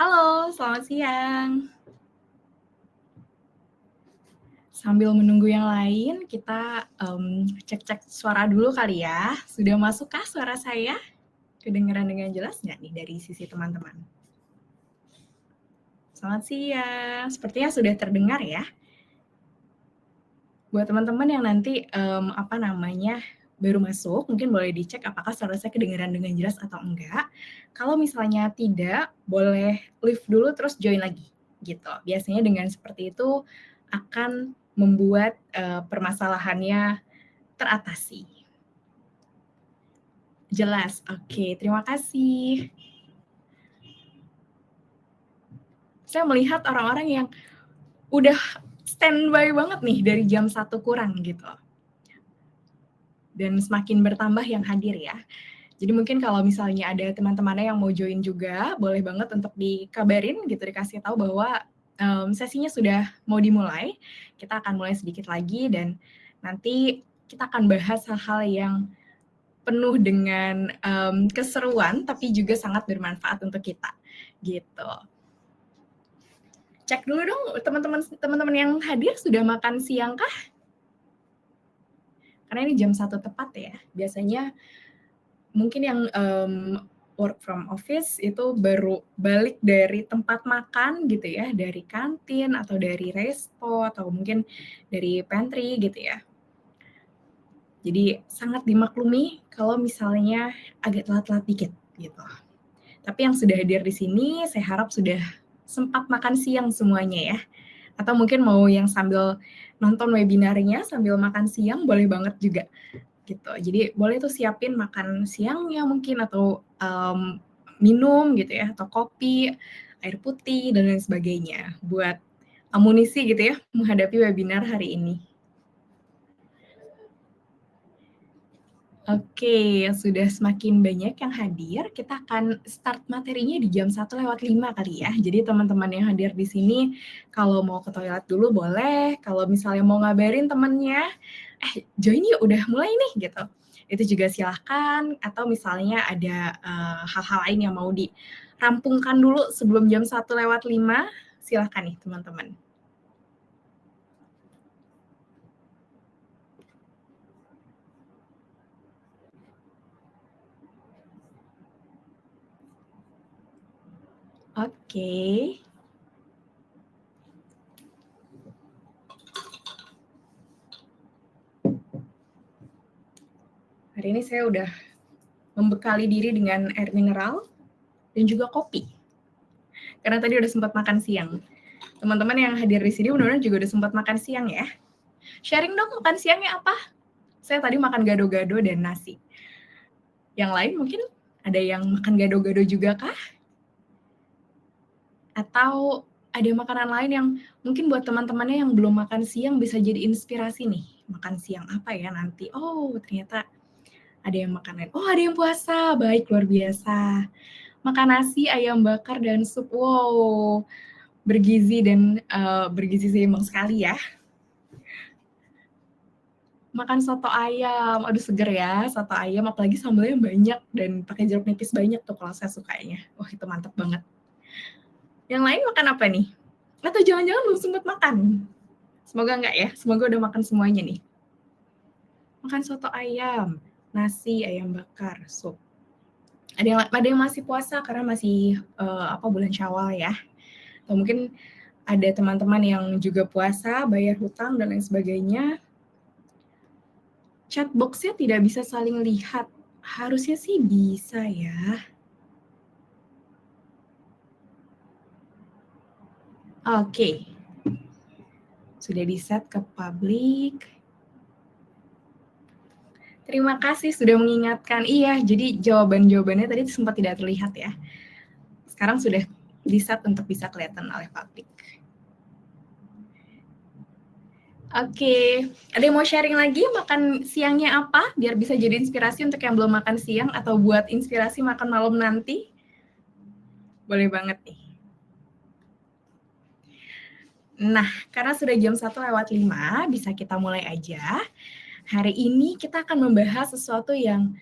Halo, selamat siang. Sambil menunggu yang lain, kita cek-cek suara dulu kali ya. Sudah masukkah suara saya? Kedengaran dengan jelas nggak nih dari sisi teman-teman? Selamat siang, sepertinya sudah terdengar ya. Buat teman-teman yang nanti baru masuk, mungkin boleh dicek apakah suara saya kedengaran dengan jelas atau enggak. Kalau misalnya tidak, boleh leave dulu terus join lagi gitu. Biasanya dengan seperti itu akan membuat permasalahannya teratasi. Jelas, oke, terima kasih. Saya melihat orang-orang yang udah standby banget nih dari jam 1 kurang gitu. Dan semakin bertambah yang hadir ya. Jadi mungkin kalau misalnya ada teman-temannya yang mau join juga, boleh banget untuk dikabarin gitu, dikasih tahu bahwa sesinya sudah mau dimulai. Kita akan mulai sedikit lagi dan nanti kita akan bahas hal-hal yang penuh dengan keseruan, tapi juga sangat bermanfaat untuk kita, gitu. Cek dulu dong teman-teman yang hadir sudah makan siang kah? Karena ini jam 1 tepat ya. Biasanya mungkin yang work from office itu baru balik dari tempat makan gitu ya, dari kantin atau dari resto atau mungkin dari pantry gitu ya. Jadi sangat dimaklumi kalau misalnya agak telat-telat dikit gitu. Tapi yang sudah hadir di sini saya harap sudah sempat makan siang semuanya ya. Atau mungkin mau yang sambil nonton webinarnya sambil makan siang boleh banget juga gitu. Jadi boleh tuh siapin makan siangnya mungkin atau minum gitu ya atau kopi, air putih dan lain sebagainya buat amunisi gitu ya menghadapi webinar hari ini. Oke, sudah semakin banyak yang hadir, kita akan start materinya di jam 1:05 kali ya. Jadi teman-teman yang hadir di sini kalau mau ke toilet dulu boleh, kalau misalnya mau ngabarin temennya, join yuk udah mulai nih gitu. Itu juga silahkan atau misalnya ada hal-hal lain yang mau dirampungkan dulu sebelum jam 1:05, silahkan nih teman-teman. Oke. Hari ini saya udah membekali diri dengan air mineral dan juga kopi. Karena tadi udah sempat makan siang. Teman-teman yang hadir di sini mudah-mudahan juga udah sempat makan siang ya. Sharing dong makan siangnya apa? Saya tadi makan gado-gado dan nasi. Yang lain mungkin ada yang makan gado-gado juga kah? Atau ada makanan lain yang mungkin buat teman-temannya yang belum makan siang bisa jadi inspirasi nih. Makan siang apa ya nanti? Oh, ternyata ada yang makan lain. Oh, ada yang puasa. Baik, luar biasa. Makan nasi, ayam bakar, dan sup. Wow, bergizi dan bergizi seimbang sekali ya. Makan soto ayam, aduh seger ya soto ayam, apalagi sambelnya banyak dan pakai jeruk nipis banyak tuh kalau saya sukanya. Wah itu mantap banget. Yang lain makan apa nih? Atau jangan-jangan belum sempat makan? Semoga enggak ya, semoga udah makan semuanya nih. Makan soto ayam, nasi, ayam bakar, sup. Ada yang masih puasa karena masih bulan Syawal ya. Atau mungkin ada teman-teman yang juga puasa, bayar hutang dan lain sebagainya. Chat box-nya tidak bisa saling lihat. Harusnya sih bisa ya. Oke. Sudah di-set ke public. Terima kasih sudah mengingatkan. Iya, jadi jawaban-jawabannya tadi sempat tidak terlihat ya. Sekarang sudah di-set untuk bisa kelihatan oleh publik. Oke, ada yang mau sharing lagi makan siangnya apa? Biar bisa jadi inspirasi untuk yang belum makan siang atau buat inspirasi makan malam nanti. Boleh banget nih. Nah, karena sudah jam 1:05, bisa kita mulai aja. Hari ini kita akan membahas sesuatu yang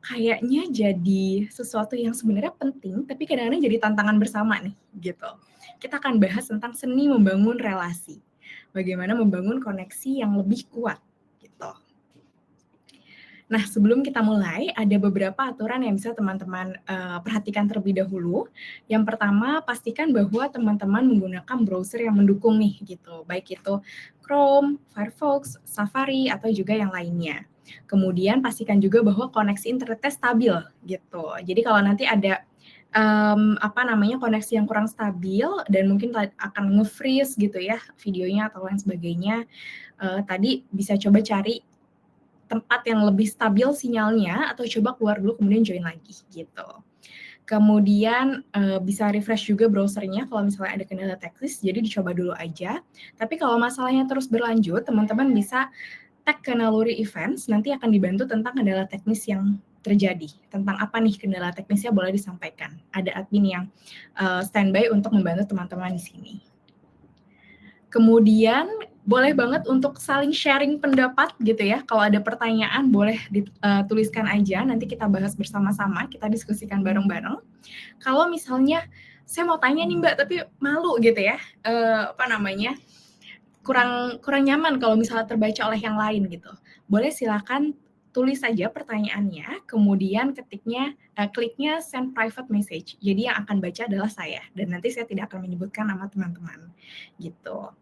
kayaknya jadi sesuatu yang sebenarnya penting, tapi kadang-kadang jadi tantangan bersama nih, gitu. Kita akan bahas tentang seni membangun relasi. Bagaimana membangun koneksi yang lebih kuat, gitu. Nah, sebelum kita mulai, ada beberapa aturan yang bisa teman-teman perhatikan terlebih dahulu. Yang pertama, pastikan bahwa teman-teman menggunakan browser yang mendukung nih, gitu. Baik itu Chrome, Firefox, Safari, atau juga yang lainnya. Kemudian pastikan juga bahwa koneksi internetnya stabil, gitu. Jadi kalau nanti ada koneksi yang kurang stabil dan mungkin akan nge-freeze gitu ya videonya atau lain sebagainya, tadi bisa coba cari tempat yang lebih stabil sinyalnya atau coba keluar dulu kemudian join lagi gitu. Kemudian bisa refresh juga browsernya kalau misalnya ada kendala teknis, jadi dicoba dulu aja. Tapi kalau masalahnya terus berlanjut, teman-teman bisa tag ke Naluri Events, nanti akan dibantu tentang kendala teknis yang terjadi. Tentang apa nih kendala teknisnya boleh disampaikan. Ada admin yang standby untuk membantu teman-teman di sini. Kemudian boleh banget untuk saling sharing pendapat gitu ya. Kalau ada pertanyaan boleh dituliskan aja, nanti kita bahas bersama-sama, kita diskusikan bareng-bareng. Kalau misalnya saya mau tanya nih Mbak, tapi malu gitu ya, kurang nyaman kalau misalnya terbaca oleh yang lain gitu. Boleh silakan tulis saja pertanyaannya, kemudian kliknya send private message. Jadi yang akan baca adalah saya, dan nanti saya tidak akan menyebutkan nama teman-teman gitu.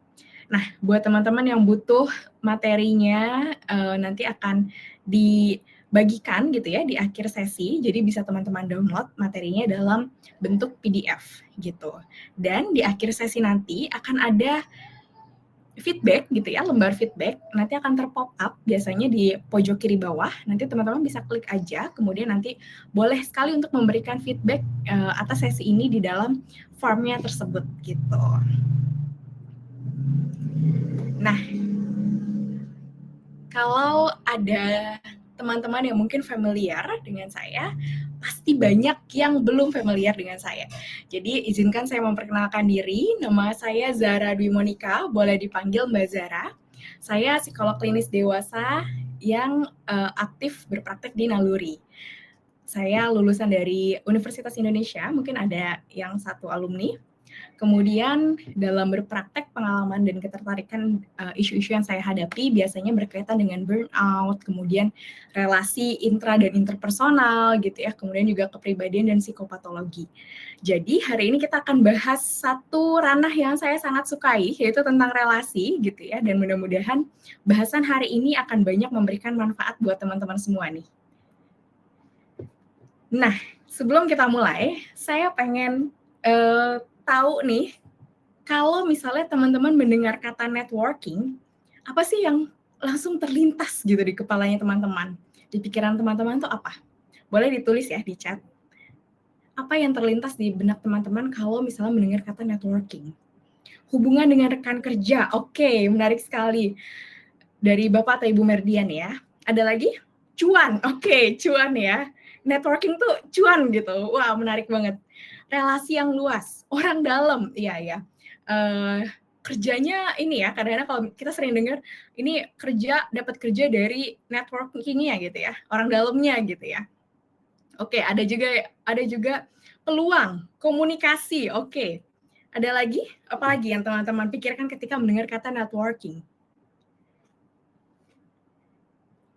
Nah, buat teman-teman yang butuh materinya, nanti akan dibagikan gitu ya di akhir sesi, jadi bisa teman-teman download materinya dalam bentuk PDF gitu. Dan di akhir sesi nanti akan ada feedback gitu ya, lembar feedback, nanti akan terpop up biasanya di pojok kiri bawah, nanti teman-teman bisa klik aja, kemudian nanti boleh sekali untuk memberikan feedback atas sesi ini di dalam formnya tersebut gitu. Nah, kalau ada teman-teman yang mungkin familiar dengan saya, pasti banyak yang belum familiar dengan saya. Jadi izinkan saya memperkenalkan diri, nama saya Zara Dwi Monika, boleh dipanggil Mbak Zara. Saya psikolog klinis dewasa yang aktif berpraktek di Naluri. Saya lulusan dari Universitas Indonesia, mungkin ada yang satu alumni. Kemudian dalam berpraktek pengalaman dan ketertarikan isu-isu yang saya hadapi biasanya berkaitan dengan burnout, kemudian relasi intra dan interpersonal gitu ya, kemudian juga kepribadian dan psikopatologi. Jadi hari ini kita akan bahas satu ranah yang saya sangat sukai, yaitu tentang relasi gitu ya, dan mudah-mudahan bahasan hari ini akan banyak memberikan manfaat buat teman-teman semua nih. Nah, sebelum kita mulai, saya pengen tahu nih, kalau misalnya teman-teman mendengar kata networking, apa sih yang langsung terlintas gitu di kepalanya teman-teman? Di pikiran teman-teman tuh apa? Boleh ditulis ya di chat. Apa yang terlintas di benak teman-teman kalau misalnya mendengar kata networking? Hubungan dengan rekan kerja, oke, menarik sekali. Dari Bapak atau Ibu Merdian ya. Ada lagi? Cuan, oke, cuan ya. Networking tuh cuan gitu, wah menarik banget. Relasi yang luas, orang dalam, iya ya. Kerjanya ini ya, kadang-kadang kalau kita sering dengar ini dapat kerja dari networking-nya gitu ya, orang dalamnya gitu ya. Oke, ada juga peluang, komunikasi, oke. Ada lagi? Apa lagi yang teman-teman pikirkan ketika mendengar kata networking?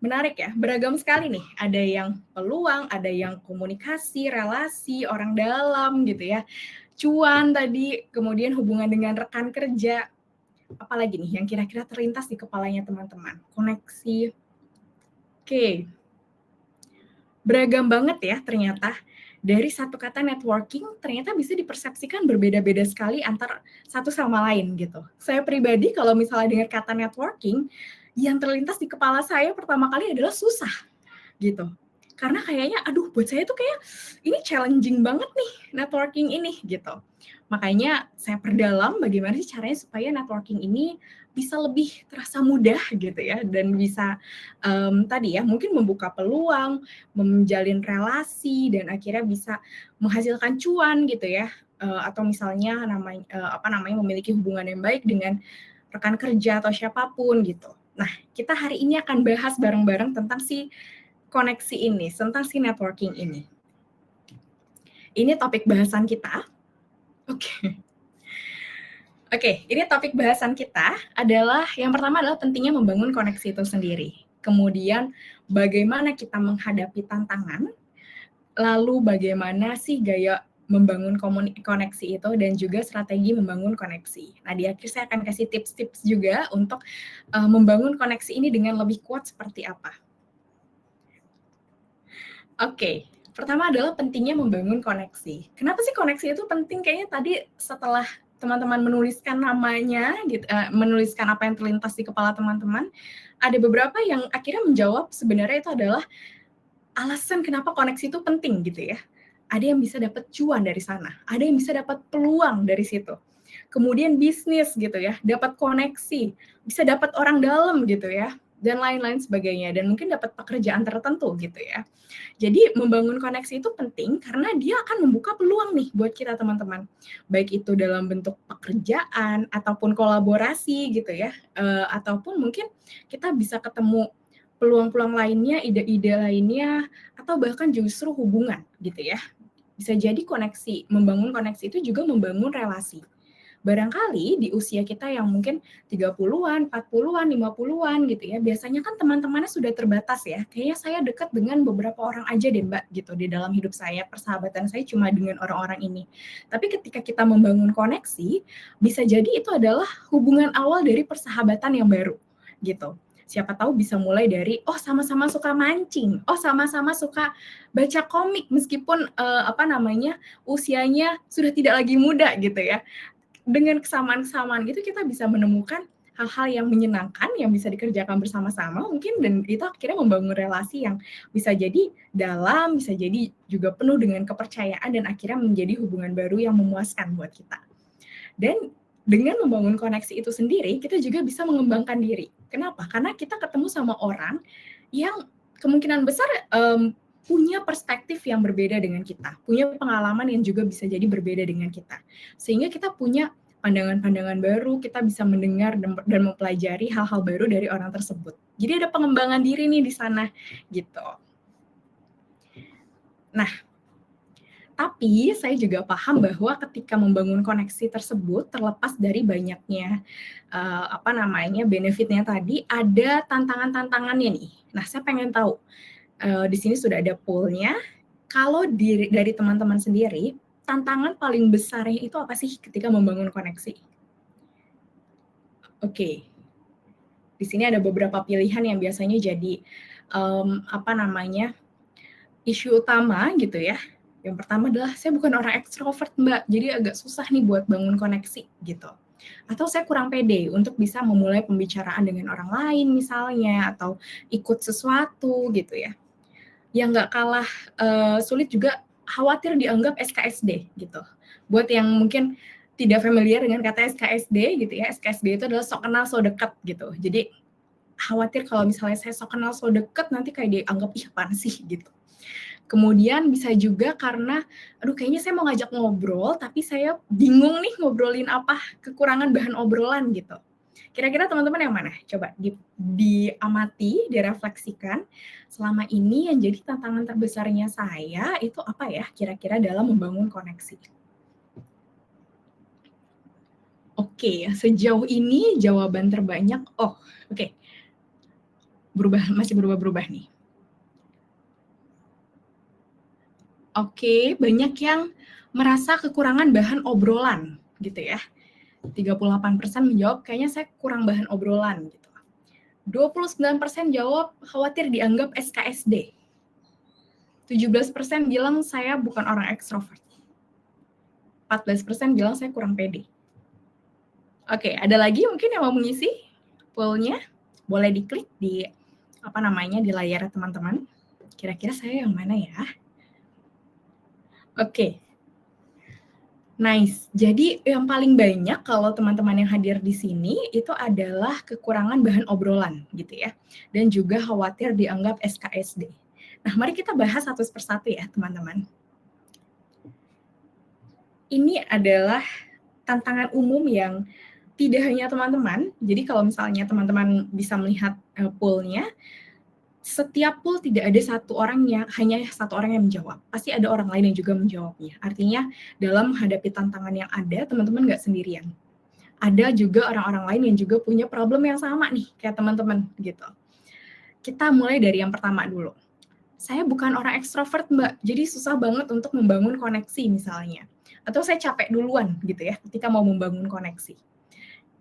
Menarik ya, beragam sekali nih. Ada yang peluang, ada yang komunikasi, relasi, orang dalam gitu ya. Cuan tadi, kemudian hubungan dengan rekan kerja. Apalagi nih yang kira-kira terlintas di kepalanya teman-teman? Koneksi. Oke. Beragam banget ya ternyata. Dari satu kata networking ternyata bisa dipersepsikan berbeda-beda sekali antar satu sama lain gitu. Saya pribadi kalau misalnya dengar kata networking, yang terlintas di kepala saya pertama kali adalah susah gitu. Karena kayaknya aduh buat saya tuh kayak ini challenging banget nih networking ini gitu. Makanya saya perdalam bagaimana sih caranya supaya networking ini bisa lebih terasa mudah gitu ya dan bisa tadi ya mungkin membuka peluang, menjalin relasi dan akhirnya bisa menghasilkan cuan gitu ya. Atau misalnya memiliki hubungan yang baik dengan rekan kerja atau siapapun gitu. Nah, kita hari ini akan bahas bareng-bareng tentang si koneksi ini, tentang si networking ini. Ini topik bahasan kita. Oke. Oke, ini topik bahasan kita adalah, yang pertama adalah pentingnya membangun koneksi itu sendiri. Kemudian bagaimana kita menghadapi tantangan, lalu bagaimana sih gaya membangun koneksi itu, dan juga strategi membangun koneksi. Nah, di akhir saya akan kasih tips-tips juga untuk membangun koneksi ini dengan lebih kuat seperti apa. Oke, pertama adalah pentingnya membangun koneksi. Kenapa sih koneksi itu penting? Kayaknya tadi setelah teman-teman menuliskan namanya, gitu, menuliskan apa yang terlintas di kepala teman-teman, ada beberapa yang akhirnya menjawab sebenarnya itu adalah alasan kenapa koneksi itu penting gitu ya. Ada yang bisa dapat cuan dari sana, ada yang bisa dapat peluang dari situ. Kemudian bisnis gitu ya, dapat koneksi, bisa dapat orang dalam gitu ya, dan lain-lain sebagainya, dan mungkin dapat pekerjaan tertentu gitu ya. Jadi membangun koneksi itu penting karena dia akan membuka peluang nih buat kita teman-teman. Baik itu dalam bentuk pekerjaan ataupun kolaborasi gitu ya, ataupun mungkin kita bisa ketemu peluang-peluang lainnya, ide-ide lainnya, atau bahkan justru hubungan gitu ya. Bisa jadi membangun koneksi itu juga membangun relasi. Barangkali di usia kita yang mungkin 30-an, 40-an, 50-an gitu ya, biasanya kan teman-temannya sudah terbatas ya. Kayaknya saya dekat dengan beberapa orang aja deh Mbak gitu di dalam hidup saya, persahabatan saya cuma dengan orang-orang ini. Tapi ketika kita membangun koneksi, bisa jadi itu adalah hubungan awal dari persahabatan yang baru gitu. Siapa tahu bisa mulai dari, oh sama-sama suka mancing, oh sama-sama suka baca komik meskipun usianya sudah tidak lagi muda gitu ya. Dengan kesamaan-kesamaan gitu kita bisa menemukan hal-hal yang menyenangkan yang bisa dikerjakan bersama-sama mungkin, dan itu akhirnya membangun relasi yang bisa jadi dalam, bisa jadi juga penuh dengan kepercayaan, dan akhirnya menjadi hubungan baru yang memuaskan buat kita. Dan dengan membangun koneksi itu sendiri, kita juga bisa mengembangkan diri. Kenapa? Karena kita ketemu sama orang yang kemungkinan besar punya perspektif yang berbeda dengan kita, punya pengalaman yang juga bisa jadi berbeda dengan kita. Sehingga kita punya pandangan-pandangan baru, kita bisa mendengar dan mempelajari hal-hal baru dari orang tersebut. Jadi ada pengembangan diri nih di sana, gitu. Nah, tapi saya juga paham bahwa ketika membangun koneksi tersebut, terlepas dari banyaknya benefitnya tadi, ada tantangan-tantangannya nih. Nah, saya pengen tahu, di sini sudah ada poll-nya. Kalau dari teman-teman sendiri, tantangan paling besarnya itu apa sih ketika membangun koneksi? Oke. Di sini ada beberapa pilihan yang biasanya jadi isu utama gitu ya. Yang pertama adalah saya bukan orang ekstrovert Mbak, jadi agak susah nih buat bangun koneksi gitu. Atau saya kurang pede untuk bisa memulai pembicaraan dengan orang lain misalnya, atau ikut sesuatu gitu ya. Yang nggak kalah sulit juga, khawatir dianggap SKSD gitu. Buat yang mungkin tidak familiar dengan kata SKSD gitu ya, SKSD itu adalah sok kenal sok dekat gitu. Jadi khawatir kalau misalnya saya sok kenal sok dekat, nanti kayak dianggap ih apaan sih gitu. Kemudian bisa juga karena, aduh kayaknya saya mau ngajak ngobrol, tapi saya bingung nih ngobrolin apa, kekurangan bahan obrolan gitu. Kira-kira teman-teman yang mana? Coba diamati, direfleksikan, selama ini yang jadi tantangan terbesarnya saya itu apa ya kira-kira dalam membangun koneksi? Oke, sejauh ini jawaban terbanyak, oke. Masih berubah-berubah nih. Oke, banyak yang merasa kekurangan bahan obrolan gitu ya. 38% menjawab kayaknya saya kurang bahan obrolan gitu. 29% jawab khawatir dianggap SKSD. 17% bilang saya bukan orang ekstrovert. 14% bilang saya kurang pede. Oke, ada lagi mungkin yang mau mengisi poll-nya? Boleh diklik di di layar teman-teman. Kira-kira saya yang mana ya? Oke. Nice. Jadi yang paling banyak kalau teman-teman yang hadir di sini itu adalah kekurangan bahan obrolan gitu ya. Dan juga khawatir dianggap SKSD. Nah, mari kita bahas satu persatu ya, teman-teman. Ini adalah tantangan umum yang tidak hanya teman-teman. Jadi kalau misalnya teman-teman bisa melihat poll-nya, setiap pool tidak ada hanya satu orang yang menjawab. Pasti ada orang lain yang juga menjawabnya. Artinya dalam menghadapi tantangan yang ada, teman-teman nggak sendirian. Ada juga orang-orang lain yang juga punya problem yang sama nih, kayak teman-teman gitu. Kita mulai dari yang pertama dulu. Saya bukan orang ekstrovert, Mbak, jadi susah banget untuk membangun koneksi misalnya. Atau saya capek duluan gitu ya, ketika mau membangun koneksi.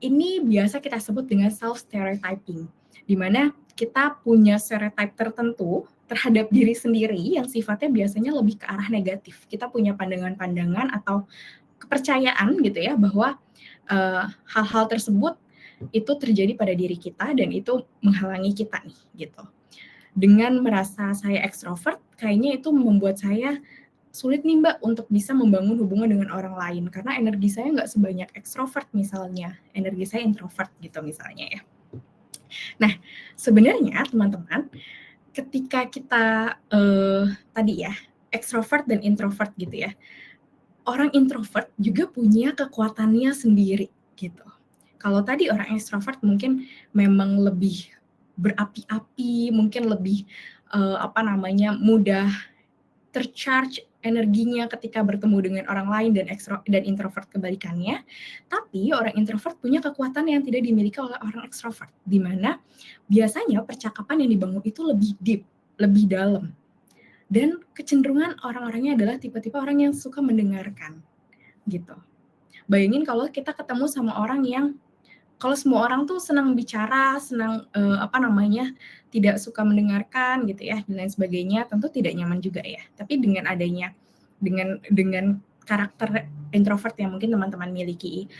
Ini biasa kita sebut dengan self-stereotyping, di mana kita punya stereotype tertentu terhadap diri sendiri yang sifatnya biasanya lebih ke arah negatif. Kita punya pandangan-pandangan atau kepercayaan gitu ya, bahwa hal-hal tersebut itu terjadi pada diri kita dan itu menghalangi kita nih, gitu. Dengan merasa saya ekstrovert, kayaknya itu membuat saya sulit nih Mbak untuk bisa membangun hubungan dengan orang lain karena energi saya nggak sebanyak ekstrovert misalnya, energi saya introvert gitu misalnya ya. Nah, sebenarnya teman-teman, ketika kita tadi ya ekstrovert dan introvert gitu ya, orang introvert juga punya kekuatannya sendiri gitu. Kalau tadi orang ekstrovert mungkin memang lebih berapi-api, mungkin lebih mudah tercharge energinya ketika bertemu dengan orang lain dan introvert kebalikannya. Tapi orang introvert punya kekuatan yang tidak dimiliki oleh orang ekstrovert, di mana biasanya percakapan yang dibangun itu lebih deep, lebih dalam. Dan kecenderungan orang-orangnya adalah tipe-tipe orang yang suka mendengarkan, gitu. Bayangin kalau kita ketemu sama orang yang kalau semua orang tuh senang bicara, senang tidak suka mendengarkan gitu ya dan lain sebagainya, tentu tidak nyaman juga ya. Tapi dengan karakter introvert yang mungkin teman-teman miliki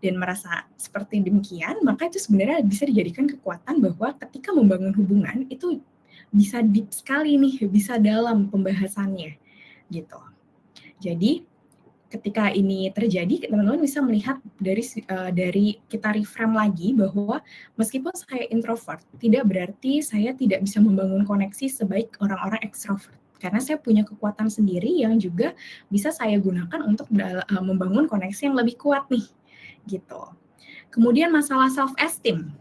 dan merasa seperti demikian, maka itu sebenarnya bisa dijadikan kekuatan bahwa ketika membangun hubungan itu bisa deep sekali nih, bisa dalam pembahasannya gitu. Jadi ketika ini terjadi, teman-teman bisa melihat dari kita reframe lagi bahwa meskipun saya introvert, tidak berarti saya tidak bisa membangun koneksi sebaik orang-orang ekstrovert. Karena saya punya kekuatan sendiri yang juga bisa saya gunakan untuk membangun koneksi yang lebih kuat nih, gitu. Kemudian masalah self-esteem.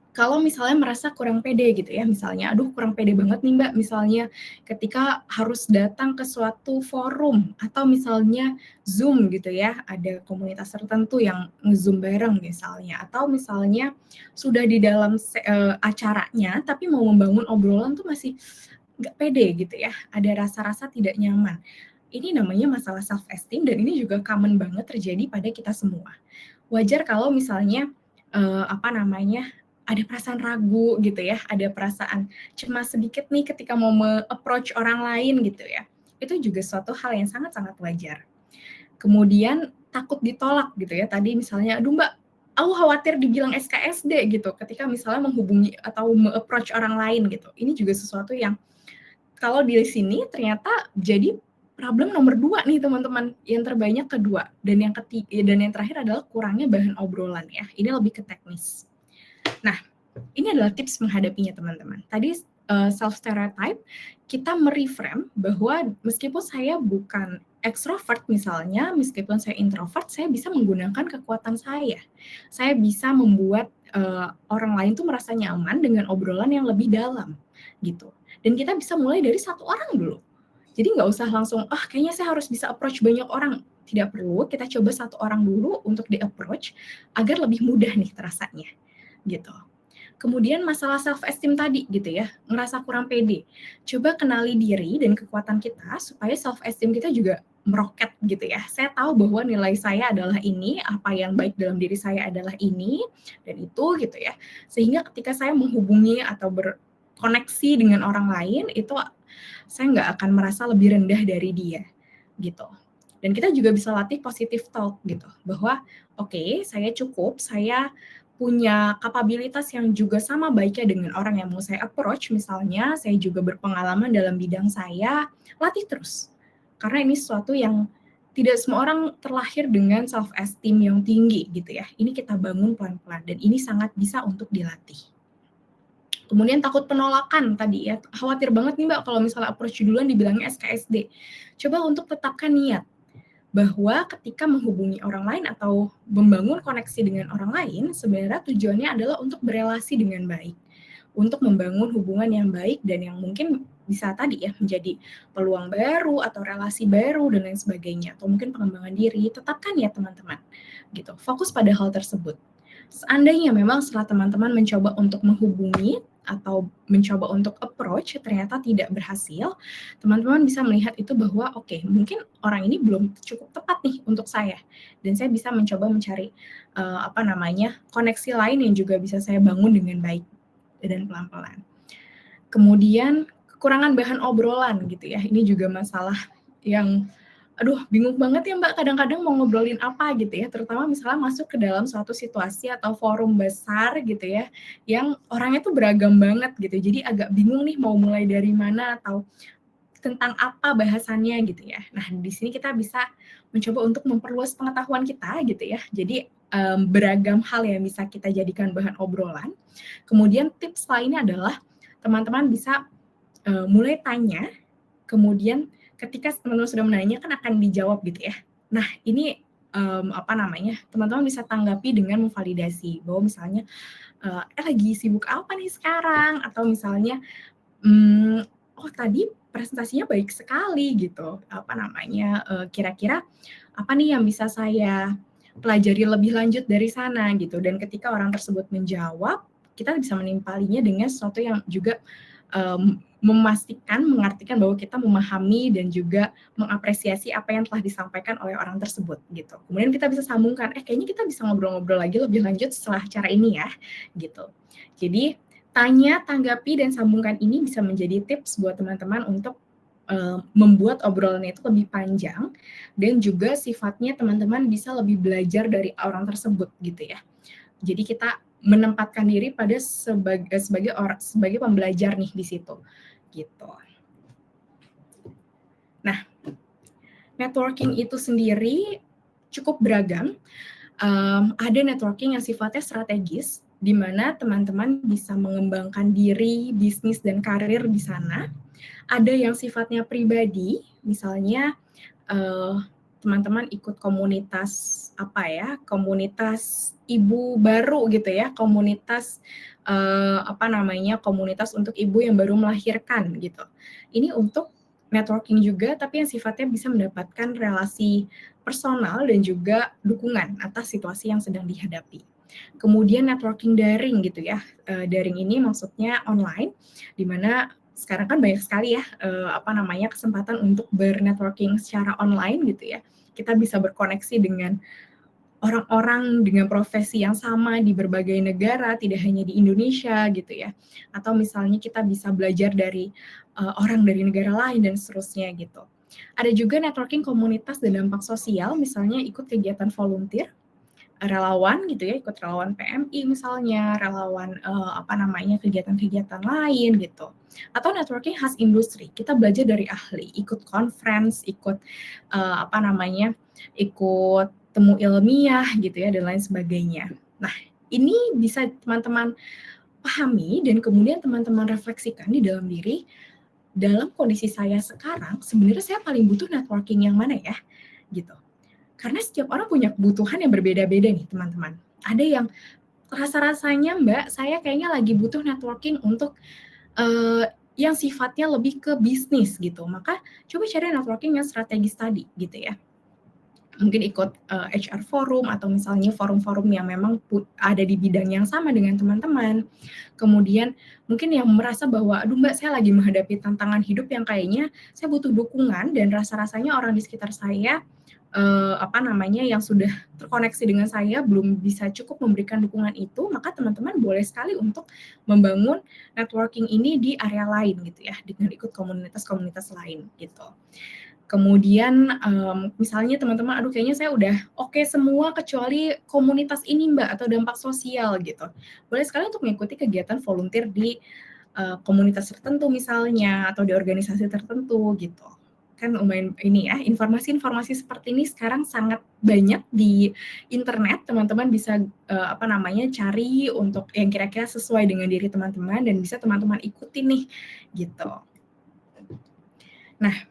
Kalau misalnya merasa kurang pede gitu ya, misalnya, aduh kurang pede banget nih Mbak, misalnya ketika harus datang ke suatu forum atau misalnya Zoom gitu ya, ada komunitas tertentu yang nge-Zoom bareng misalnya, atau misalnya sudah di dalam acaranya tapi mau membangun obrolan tuh masih nggak pede gitu ya, ada rasa-rasa tidak nyaman. Ini namanya masalah self-esteem dan ini juga common banget terjadi pada kita semua. Wajar kalau misalnya, ada perasaan ragu gitu ya, ada perasaan cemas sedikit nih ketika mau approach orang lain gitu ya. Itu juga suatu hal yang sangat-sangat wajar. Kemudian takut ditolak gitu ya, tadi misalnya, "Aduh Mbak, aku khawatir dibilang SKSD," gitu, ketika misalnya menghubungi atau approach orang lain gitu. Ini juga sesuatu yang kalau di sini ternyata jadi problem nomor 2 nih teman-teman, yang terbanyak kedua, dan yang terakhir adalah kurangnya bahan obrolan ya, ini lebih ke teknis. Nah, ini adalah tips menghadapinya teman-teman. Tadi self stereotype, kita mereframe bahwa meskipun saya bukan ekstrovert misalnya, meskipun saya introvert, saya bisa menggunakan kekuatan saya. Saya bisa membuat orang lain tuh merasa nyaman dengan obrolan yang lebih dalam, gitu. Dan kita bisa mulai dari satu orang dulu. Jadi nggak usah langsung, kayaknya saya harus bisa approach banyak orang. Tidak perlu, kita coba satu orang dulu untuk di-approach agar lebih mudah nih terasanya, gitu. Kemudian masalah self-esteem tadi gitu ya, ngerasa kurang pede. Coba kenali diri dan kekuatan kita supaya self-esteem kita juga meroket gitu ya. Saya tahu bahwa nilai saya adalah ini, apa yang baik dalam diri saya adalah ini, dan itu gitu ya. Sehingga ketika saya menghubungi atau berkoneksi dengan orang lain, itu saya nggak akan merasa lebih rendah dari dia gitu. Dan kita juga bisa latih positive talk gitu, bahwa oke, saya cukup, saya punya kapabilitas yang juga sama baiknya dengan orang yang mau saya approach misalnya, saya juga berpengalaman dalam bidang saya, latih terus. Karena ini sesuatu yang tidak semua orang terlahir dengan self esteem yang tinggi gitu ya. Ini kita bangun pelan-pelan dan ini sangat bisa untuk dilatih. Kemudian takut penolakan tadi ya, khawatir banget nih Mbak kalau misalnya approach duluan dibilangnya SKSD. Coba untuk tetapkan niat bahwa ketika menghubungi orang lain atau membangun koneksi dengan orang lain, sebenarnya tujuannya adalah untuk berelasi dengan baik. untuk membangun hubungan yang baik dan yang mungkin bisa tadi ya menjadi peluang baru atau relasi baru dan lain sebagainya, atau mungkin pengembangan diri. Tetapkan ya teman-teman, gitu. Fokus pada hal tersebut. Seandainya memang setelah teman-teman mencoba untuk menghubungi atau mencoba untuk approach ternyata tidak berhasil, teman-teman bisa melihat itu bahwa oke, mungkin orang ini belum cukup tepat nih untuk saya, dan saya bisa mencoba mencari koneksi lain yang juga bisa saya bangun dengan baik dan pelan-pelan. Kemudian kekurangan bahan obrolan gitu ya, ini juga masalah yang bingung banget ya Mbak, kadang-kadang mau ngobrolin apa gitu ya, terutama misalnya masuk ke dalam suatu situasi atau forum besar gitu ya, yang orangnya tuh beragam banget gitu, jadi agak bingung nih mau mulai dari mana atau tentang apa bahasannya gitu ya. Nah, di sini kita bisa mencoba untuk memperluas pengetahuan kita gitu ya, jadi beragam hal yang bisa kita jadikan bahan obrolan. Kemudian tips lainnya adalah teman-teman bisa mulai tanya, kemudian ketika teman-teman sudah menanya kan akan dijawab gitu ya. Nah ini teman-teman bisa tanggapi dengan memvalidasi bahwa misalnya lagi sibuk apa nih sekarang, atau misalnya oh tadi presentasinya baik sekali gitu, kira-kira apa nih yang bisa saya pelajari lebih lanjut dari sana gitu. Dan ketika orang tersebut menjawab, kita bisa menimpalinya dengan sesuatu yang juga mengartikan bahwa kita memahami dan juga mengapresiasi apa yang telah disampaikan oleh orang tersebut gitu. Kemudian kita bisa sambungkan, kayaknya kita bisa ngobrol-ngobrol lagi lebih lanjut setelah acara ini ya, gitu. Jadi tanya, tanggapi, dan sambungkan ini bisa menjadi tips buat teman-teman untuk membuat obrolan itu lebih panjang, dan juga sifatnya teman-teman bisa lebih belajar dari orang tersebut gitu ya. Jadi kita menempatkan diri pada sebagai pembelajar nih di situ, gitu. Nah, networking itu sendiri cukup beragam. Ada networking yang sifatnya strategis, di mana teman-teman bisa mengembangkan diri, bisnis, dan karir di sana. Ada yang sifatnya pribadi, misalnya teman-teman ikut komunitas komunitas ibu baru gitu ya, komunitas komunitas untuk ibu yang baru melahirkan gitu. Ini untuk networking juga, tapi yang sifatnya bisa mendapatkan relasi personal dan juga dukungan atas situasi yang sedang dihadapi. Kemudian networking daring gitu ya, daring ini maksudnya online, di mana sekarang kan banyak sekali ya kesempatan untuk bernetworking secara online gitu ya. Kita bisa berkoneksi dengan orang-orang dengan profesi yang sama di berbagai negara, tidak hanya di Indonesia gitu ya. Atau misalnya kita bisa belajar dari orang dari negara lain dan seterusnya gitu. Ada juga networking komunitas dan dampak sosial, misalnya ikut kegiatan volunteer, relawan gitu ya, ikut relawan PMI misalnya, relawan kegiatan-kegiatan lain gitu. Atau networking khas industri, kita belajar dari ahli, ikut conference, ikut ikut temu ilmiah gitu ya, dan lain sebagainya. Nah, ini bisa teman-teman pahami dan kemudian teman-teman refleksikan di dalam diri, dalam kondisi saya sekarang sebenarnya saya paling butuh networking yang mana ya, gitu. Karena setiap orang punya kebutuhan yang berbeda-beda nih teman-teman. Ada yang rasa-rasanya Mbak, saya kayaknya lagi butuh networking untuk yang sifatnya lebih ke bisnis gitu. Maka coba cari networking yang strategis tadi gitu ya. Mungkin ikut HR forum atau misalnya forum-forum yang memang ada di bidang yang sama dengan teman-teman. Kemudian mungkin yang merasa bahwa, aduh Mbak, saya lagi menghadapi tantangan hidup yang kayaknya saya butuh dukungan dan rasa-rasanya orang di sekitar saya yang sudah terkoneksi dengan saya belum bisa cukup memberikan dukungan itu, maka teman-teman boleh sekali untuk membangun networking ini di area lain gitu ya, dengan ikut komunitas-komunitas lain gitu. Kemudian misalnya teman-teman, aduh kayaknya saya udah oke semua kecuali komunitas ini Mbak, atau dampak sosial gitu. Boleh sekali untuk mengikuti kegiatan volunteer di komunitas tertentu misalnya, atau di organisasi tertentu gitu. Kan lumayan ini ya, informasi-informasi seperti ini sekarang sangat banyak di internet, teman-teman bisa cari untuk yang kira-kira sesuai dengan diri teman-teman dan bisa teman-teman ikuti nih gitu. Nah,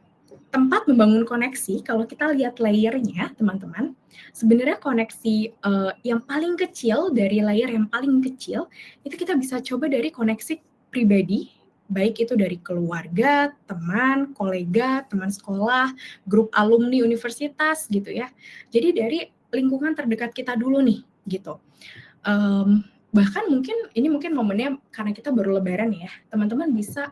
tempat membangun koneksi, kalau kita lihat layernya teman-teman, sebenarnya koneksi yang paling kecil dari layer yang paling kecil itu kita bisa coba dari koneksi pribadi, baik itu dari keluarga, teman, kolega, teman sekolah, grup alumni universitas gitu ya. Jadi dari lingkungan terdekat kita dulu nih gitu. Bahkan mungkin momennya karena kita baru lebaran ya, teman-teman bisa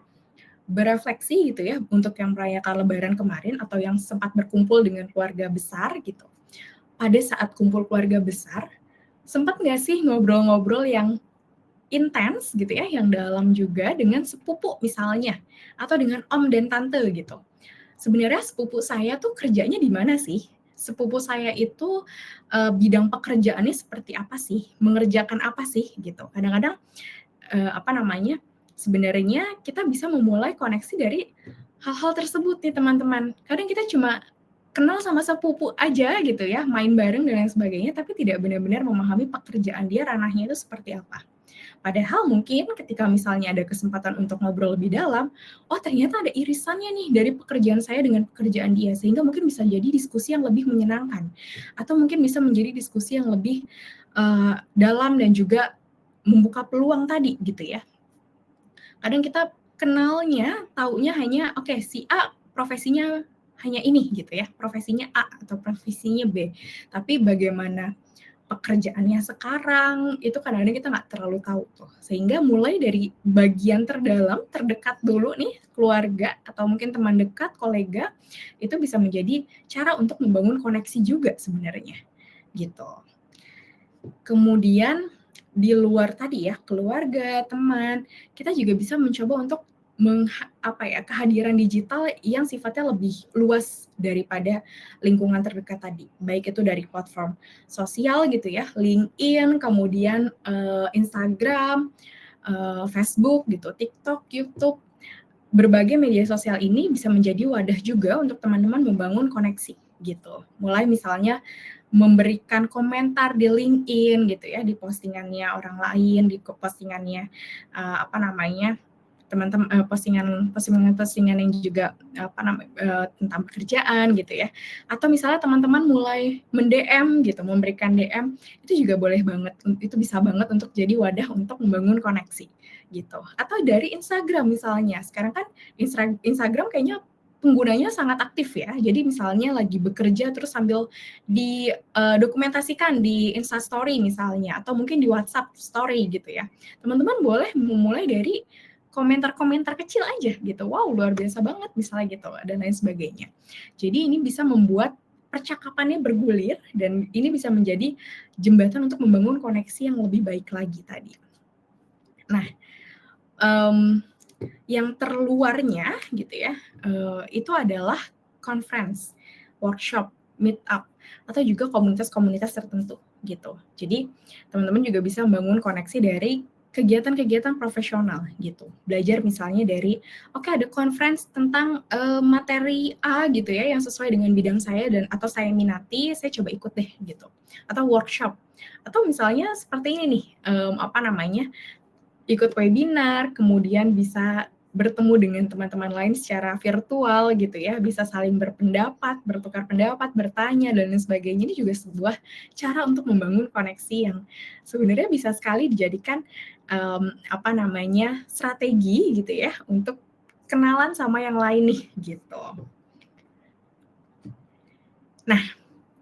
berefleksi gitu ya untuk yang merayakan lebaran kemarin atau yang sempat berkumpul dengan keluarga besar gitu. Pada saat kumpul keluarga besar, sempat nggak sih ngobrol-ngobrol yang intens gitu ya, yang dalam juga dengan sepupu misalnya, atau dengan om dan tante gitu. Sebenarnya sepupu saya tuh kerjanya di mana sih? Sepupu saya itu bidang pekerjaannya seperti apa sih? Mengerjakan apa sih gitu. Kadang-kadang sebenarnya kita bisa memulai koneksi dari hal-hal tersebut nih teman-teman. Kadang kita cuma kenal sama sepupu aja gitu ya, main bareng dan lain sebagainya, tapi tidak benar-benar memahami pekerjaan dia, ranahnya itu seperti apa. Padahal mungkin ketika misalnya ada kesempatan untuk ngobrol lebih dalam, oh ternyata ada irisannya nih dari pekerjaan saya dengan pekerjaan dia, sehingga mungkin bisa jadi diskusi yang lebih menyenangkan, atau mungkin bisa menjadi diskusi yang lebih dalam dan juga membuka peluang tadi gitu ya. Kadang kita kenalnya, taunya hanya oke, si A profesinya hanya ini gitu ya, profesinya A atau profesinya B. Tapi bagaimana pekerjaannya sekarang, itu kadang-kadang kita nggak terlalu tahu tuh. Sehingga mulai dari bagian terdalam, terdekat dulu nih, keluarga atau mungkin teman dekat, kolega, itu bisa menjadi cara untuk membangun koneksi juga sebenarnya, gitu. Kemudian di luar tadi ya, keluarga, teman, kita juga bisa mencoba untuk kehadiran digital yang sifatnya lebih luas daripada lingkungan terdekat tadi. Baik itu dari platform sosial gitu ya, LinkedIn, kemudian Instagram, Facebook gitu, TikTok, YouTube. Berbagai media sosial ini bisa menjadi wadah juga untuk teman-teman membangun koneksi gitu. Mulai misalnya memberikan komentar di LinkedIn gitu ya, di postingannya orang lain, di postingannya teman-teman postingan yang juga tentang pekerjaan gitu ya. Atau misalnya teman-teman mulai men-DM gitu, memberikan DM, itu juga boleh banget, itu bisa banget untuk jadi wadah untuk membangun koneksi gitu. Atau dari Instagram misalnya. Sekarang kan Instagram kayaknya penggunanya sangat aktif ya. Jadi misalnya lagi bekerja terus sambil dokumentasikan di Insta Story misalnya, atau mungkin di WhatsApp Story gitu ya. Teman-teman boleh memulai dari komentar-komentar kecil aja gitu. Wow, luar biasa banget misalnya gitu dan lain sebagainya. Jadi ini bisa membuat percakapannya bergulir dan ini bisa menjadi jembatan untuk membangun koneksi yang lebih baik lagi tadi. Nah, yang terluarnya gitu ya, itu adalah conference, workshop, meet up, atau juga komunitas-komunitas tertentu gitu. Jadi teman-teman juga bisa membangun koneksi dari kegiatan-kegiatan profesional gitu. Belajar misalnya dari, oke ada conference tentang materi A gitu ya, yang sesuai dengan bidang saya dan atau saya minati, saya coba ikut deh gitu. Atau workshop, atau misalnya seperti ini nih, ikut webinar, kemudian bisa bertemu dengan teman-teman lain secara virtual gitu ya, bisa saling berpendapat, bertukar pendapat, bertanya dan lain sebagainya. Ini juga sebuah cara untuk membangun koneksi yang sebenarnya bisa sekali dijadikan strategi gitu ya untuk kenalan sama yang lain nih gitu. Nah,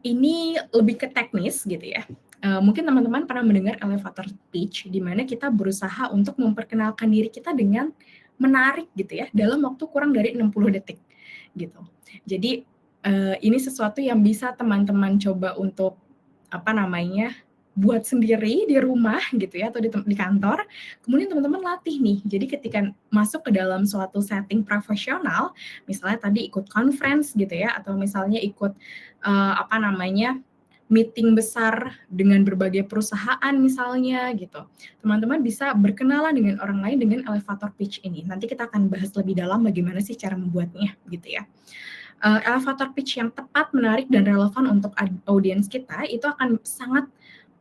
ini lebih ke teknis gitu ya. Mungkin teman-teman pernah mendengar elevator pitch, di mana kita berusaha untuk memperkenalkan diri kita dengan menarik gitu ya, dalam waktu kurang dari 60 detik gitu. Jadi ini sesuatu yang bisa teman-teman coba untuk buat sendiri di rumah gitu ya, atau di kantor. Kemudian teman-teman latih nih. Jadi ketika masuk ke dalam suatu setting profesional, misalnya tadi ikut conference gitu ya, atau misalnya ikut meeting besar dengan berbagai perusahaan misalnya gitu. Teman-teman bisa berkenalan dengan orang lain dengan elevator pitch ini. Nanti kita akan bahas lebih dalam bagaimana sih cara membuatnya gitu ya. Elevator pitch yang tepat, menarik dan relevan untuk audiens kita itu akan sangat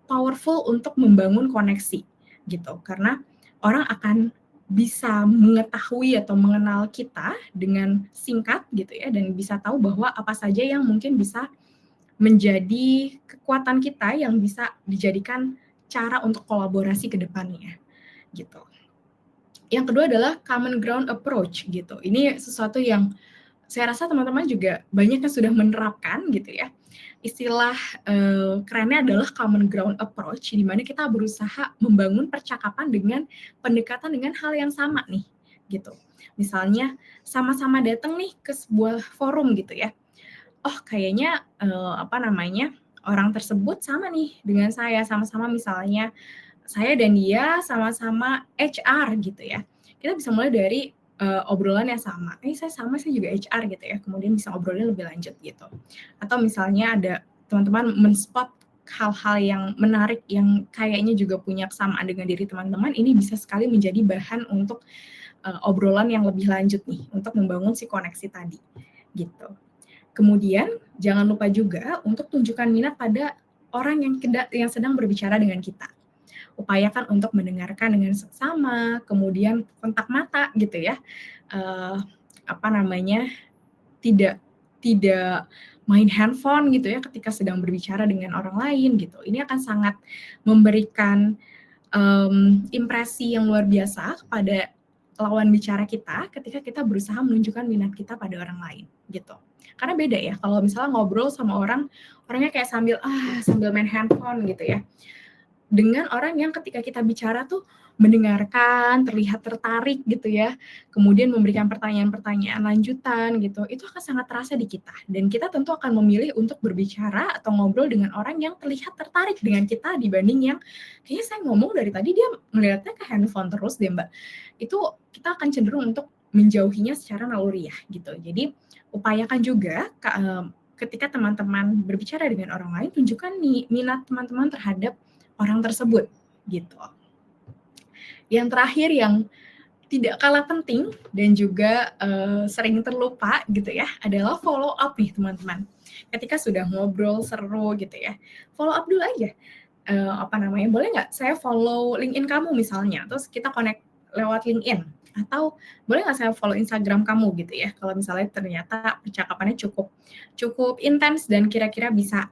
powerful untuk membangun koneksi gitu. Karena orang akan bisa mengetahui atau mengenal kita dengan singkat gitu ya, dan bisa tahu bahwa apa saja yang mungkin bisa menjadi kekuatan kita yang bisa dijadikan cara untuk kolaborasi ke depannya gitu. Yang kedua adalah common ground approach gitu. Ini sesuatu yang saya rasa teman-teman juga banyak yang sudah menerapkan gitu ya. Istilah kerennya adalah common ground approach, di mana kita berusaha membangun percakapan dengan pendekatan dengan hal yang sama nih, gitu. Misalnya sama-sama datang nih ke sebuah forum gitu ya. Oh kayaknya orang tersebut sama nih dengan saya, sama-sama misalnya saya dan dia sama-sama HR gitu ya. Kita bisa mulai dari obrolan yang sama. Saya sama, saya juga HR gitu ya. Kemudian bisa ngobrolnya lebih lanjut gitu. Atau misalnya ada teman-teman men-spot hal-hal yang menarik yang kayaknya juga punya kesamaan dengan diri teman-teman, ini bisa sekali menjadi bahan untuk obrolan yang lebih lanjut nih untuk membangun si koneksi tadi gitu. Kemudian jangan lupa juga untuk tunjukkan minat pada orang yang sedang berbicara dengan kita. Upayakan untuk mendengarkan dengan seksama, kemudian kontak mata gitu ya. Tidak main handphone gitu ya ketika sedang berbicara dengan orang lain gitu. Ini akan sangat memberikan impresi yang luar biasa kepada lawan bicara kita ketika kita berusaha menunjukkan minat kita pada orang lain gitu. Karena beda ya kalau misalnya ngobrol sama orangnya kayak sambil main handphone gitu ya. Dengan orang yang ketika kita bicara tuh mendengarkan, terlihat tertarik gitu ya, kemudian memberikan pertanyaan-pertanyaan lanjutan gitu, itu akan sangat terasa di kita. Dan kita tentu akan memilih untuk berbicara atau ngobrol dengan orang yang terlihat tertarik dengan kita dibanding yang kayaknya saya ngomong dari tadi dia melihatnya ke handphone terus deh Mbak. Itu kita akan cenderung untuk menjauhinya secara naluriah gitu. Jadi upayakan juga ketika teman-teman berbicara dengan orang lain, tunjukkan nih minat teman-teman terhadap orang tersebut gitu. Yang terakhir yang tidak kalah penting dan juga sering terlupa gitu ya adalah follow up nih teman-teman. Ketika sudah ngobrol seru gitu ya, follow up dulu aja. Boleh nggak saya follow LinkedIn kamu misalnya, terus kita connect lewat LinkedIn, atau boleh nggak saya follow Instagram kamu gitu ya, kalau misalnya ternyata percakapannya cukup intens dan kira-kira bisa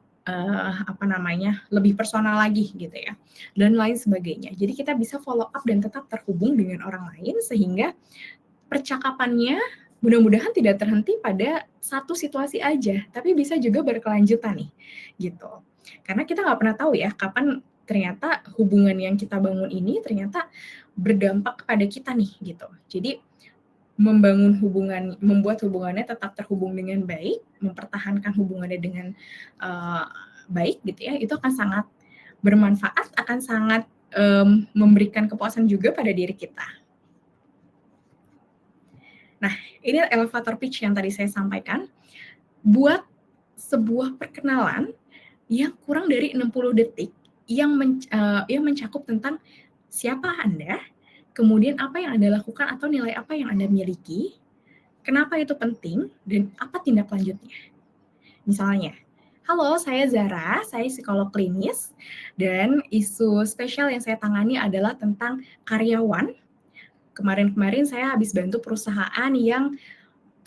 lebih personal lagi gitu ya, dan lain sebagainya. Jadi kita bisa follow up dan tetap terhubung dengan orang lain sehingga percakapannya mudah-mudahan tidak terhenti pada satu situasi aja, tapi bisa juga berkelanjutan nih, gitu. Karena kita nggak pernah tahu ya kapan ternyata hubungan yang kita bangun ini ternyata berdampak kepada kita nih, gitu. Jadi membuat hubungannya tetap terhubung dengan baik, mempertahankan hubungannya dengan baik gitu ya, itu akan sangat bermanfaat, akan sangat memberikan kepuasan juga pada diri kita. Nah, ini elevator pitch yang tadi saya sampaikan. Buat sebuah perkenalan yang kurang dari 60 detik yang mencakup tentang siapa Anda, kemudian apa yang Anda lakukan atau nilai apa yang Anda miliki, kenapa itu penting, dan apa tindak lanjutnya. Misalnya, halo saya Zara, saya psikolog klinis, dan isu spesial yang saya tangani adalah tentang karyawan. Kemarin-kemarin saya habis bantu perusahaan yang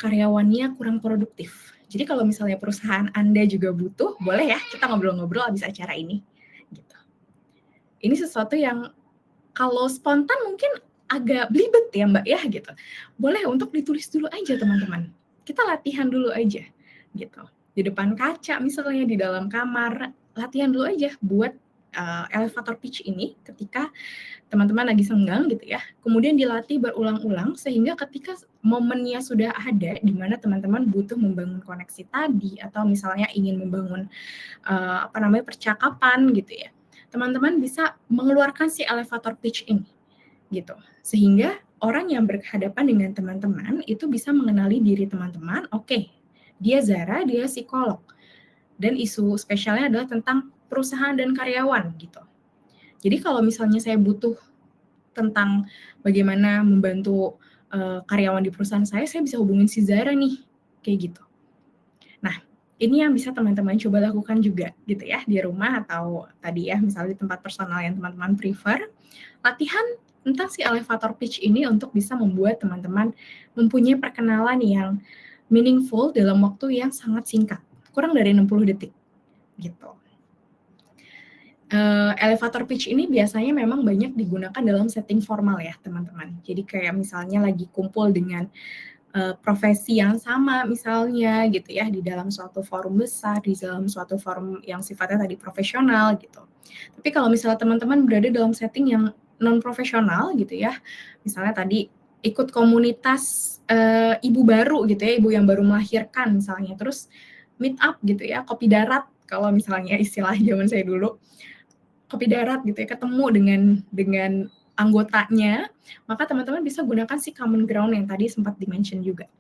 karyawannya kurang produktif. Jadi kalau misalnya perusahaan Anda juga butuh, boleh ya kita ngobrol-ngobrol habis acara ini. Gitu. Ini sesuatu yang kalau spontan mungkin agak belibet ya Mbak ya gitu. Boleh untuk ditulis dulu aja teman-teman. Kita latihan dulu aja gitu. Di depan kaca misalnya, di dalam kamar, latihan dulu aja buat elevator pitch ini ketika teman-teman lagi senggang gitu ya. Kemudian dilatih berulang-ulang sehingga ketika momennya sudah ada di mana teman-teman butuh membangun koneksi tadi atau misalnya ingin membangun percakapan gitu ya. Teman-teman bisa mengeluarkan si elevator pitch ini gitu. Sehingga orang yang berhadapan dengan teman-teman itu bisa mengenali diri teman-teman, oke, dia Zara, dia psikolog. Dan isu spesialnya adalah tentang perusahaan dan karyawan gitu. Jadi kalau misalnya saya butuh tentang bagaimana membantu karyawan di perusahaan saya bisa hubungin si Zara nih, kayak gitu. Nah, ini yang bisa teman-teman coba lakukan juga gitu ya di rumah atau tadi ya misalnya di tempat personal yang teman-teman prefer. Latihan tentang si elevator pitch ini untuk bisa membuat teman-teman mempunyai perkenalan yang meaningful dalam waktu yang sangat singkat, kurang dari 60 detik gitu. Elevator pitch ini biasanya memang banyak digunakan dalam setting formal ya, teman-teman. Jadi kayak misalnya lagi kumpul dengan profesi yang sama misalnya gitu ya, di dalam suatu forum besar, di dalam suatu forum yang sifatnya tadi profesional gitu. Tapi kalau misalnya teman-teman berada dalam setting yang non profesional gitu ya, misalnya tadi ikut komunitas ibu baru gitu ya, ibu yang baru melahirkan misalnya, terus meet up gitu ya, kopi darat kalau misalnya istilah zaman saya dulu, kopi darat gitu ya, ketemu dengan anggotanya, maka teman-teman bisa gunakan si common ground yang tadi sempat di-mention juga.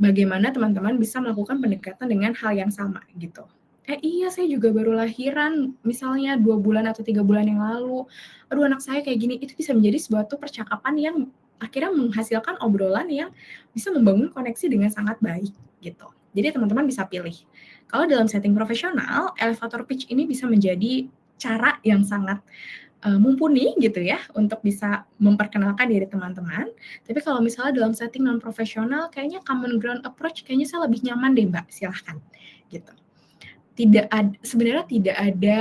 Bagaimana teman-teman bisa melakukan pendekatan dengan hal yang sama gitu. Iya saya juga baru lahiran, misalnya 2 bulan atau 3 bulan yang lalu. Aduh anak saya kayak gini, itu bisa menjadi suatu percakapan yang akhirnya menghasilkan obrolan yang bisa membangun koneksi dengan sangat baik gitu. Jadi teman-teman bisa pilih. Kalau dalam setting profesional, elevator pitch ini bisa menjadi cara yang sangat mumpuni gitu ya untuk bisa memperkenalkan diri teman-teman. Tapi kalau misalnya dalam setting non profesional, kayaknya common ground approach kayaknya saya lebih nyaman deh Mbak, silahkan gitu. Sebenarnya tidak ada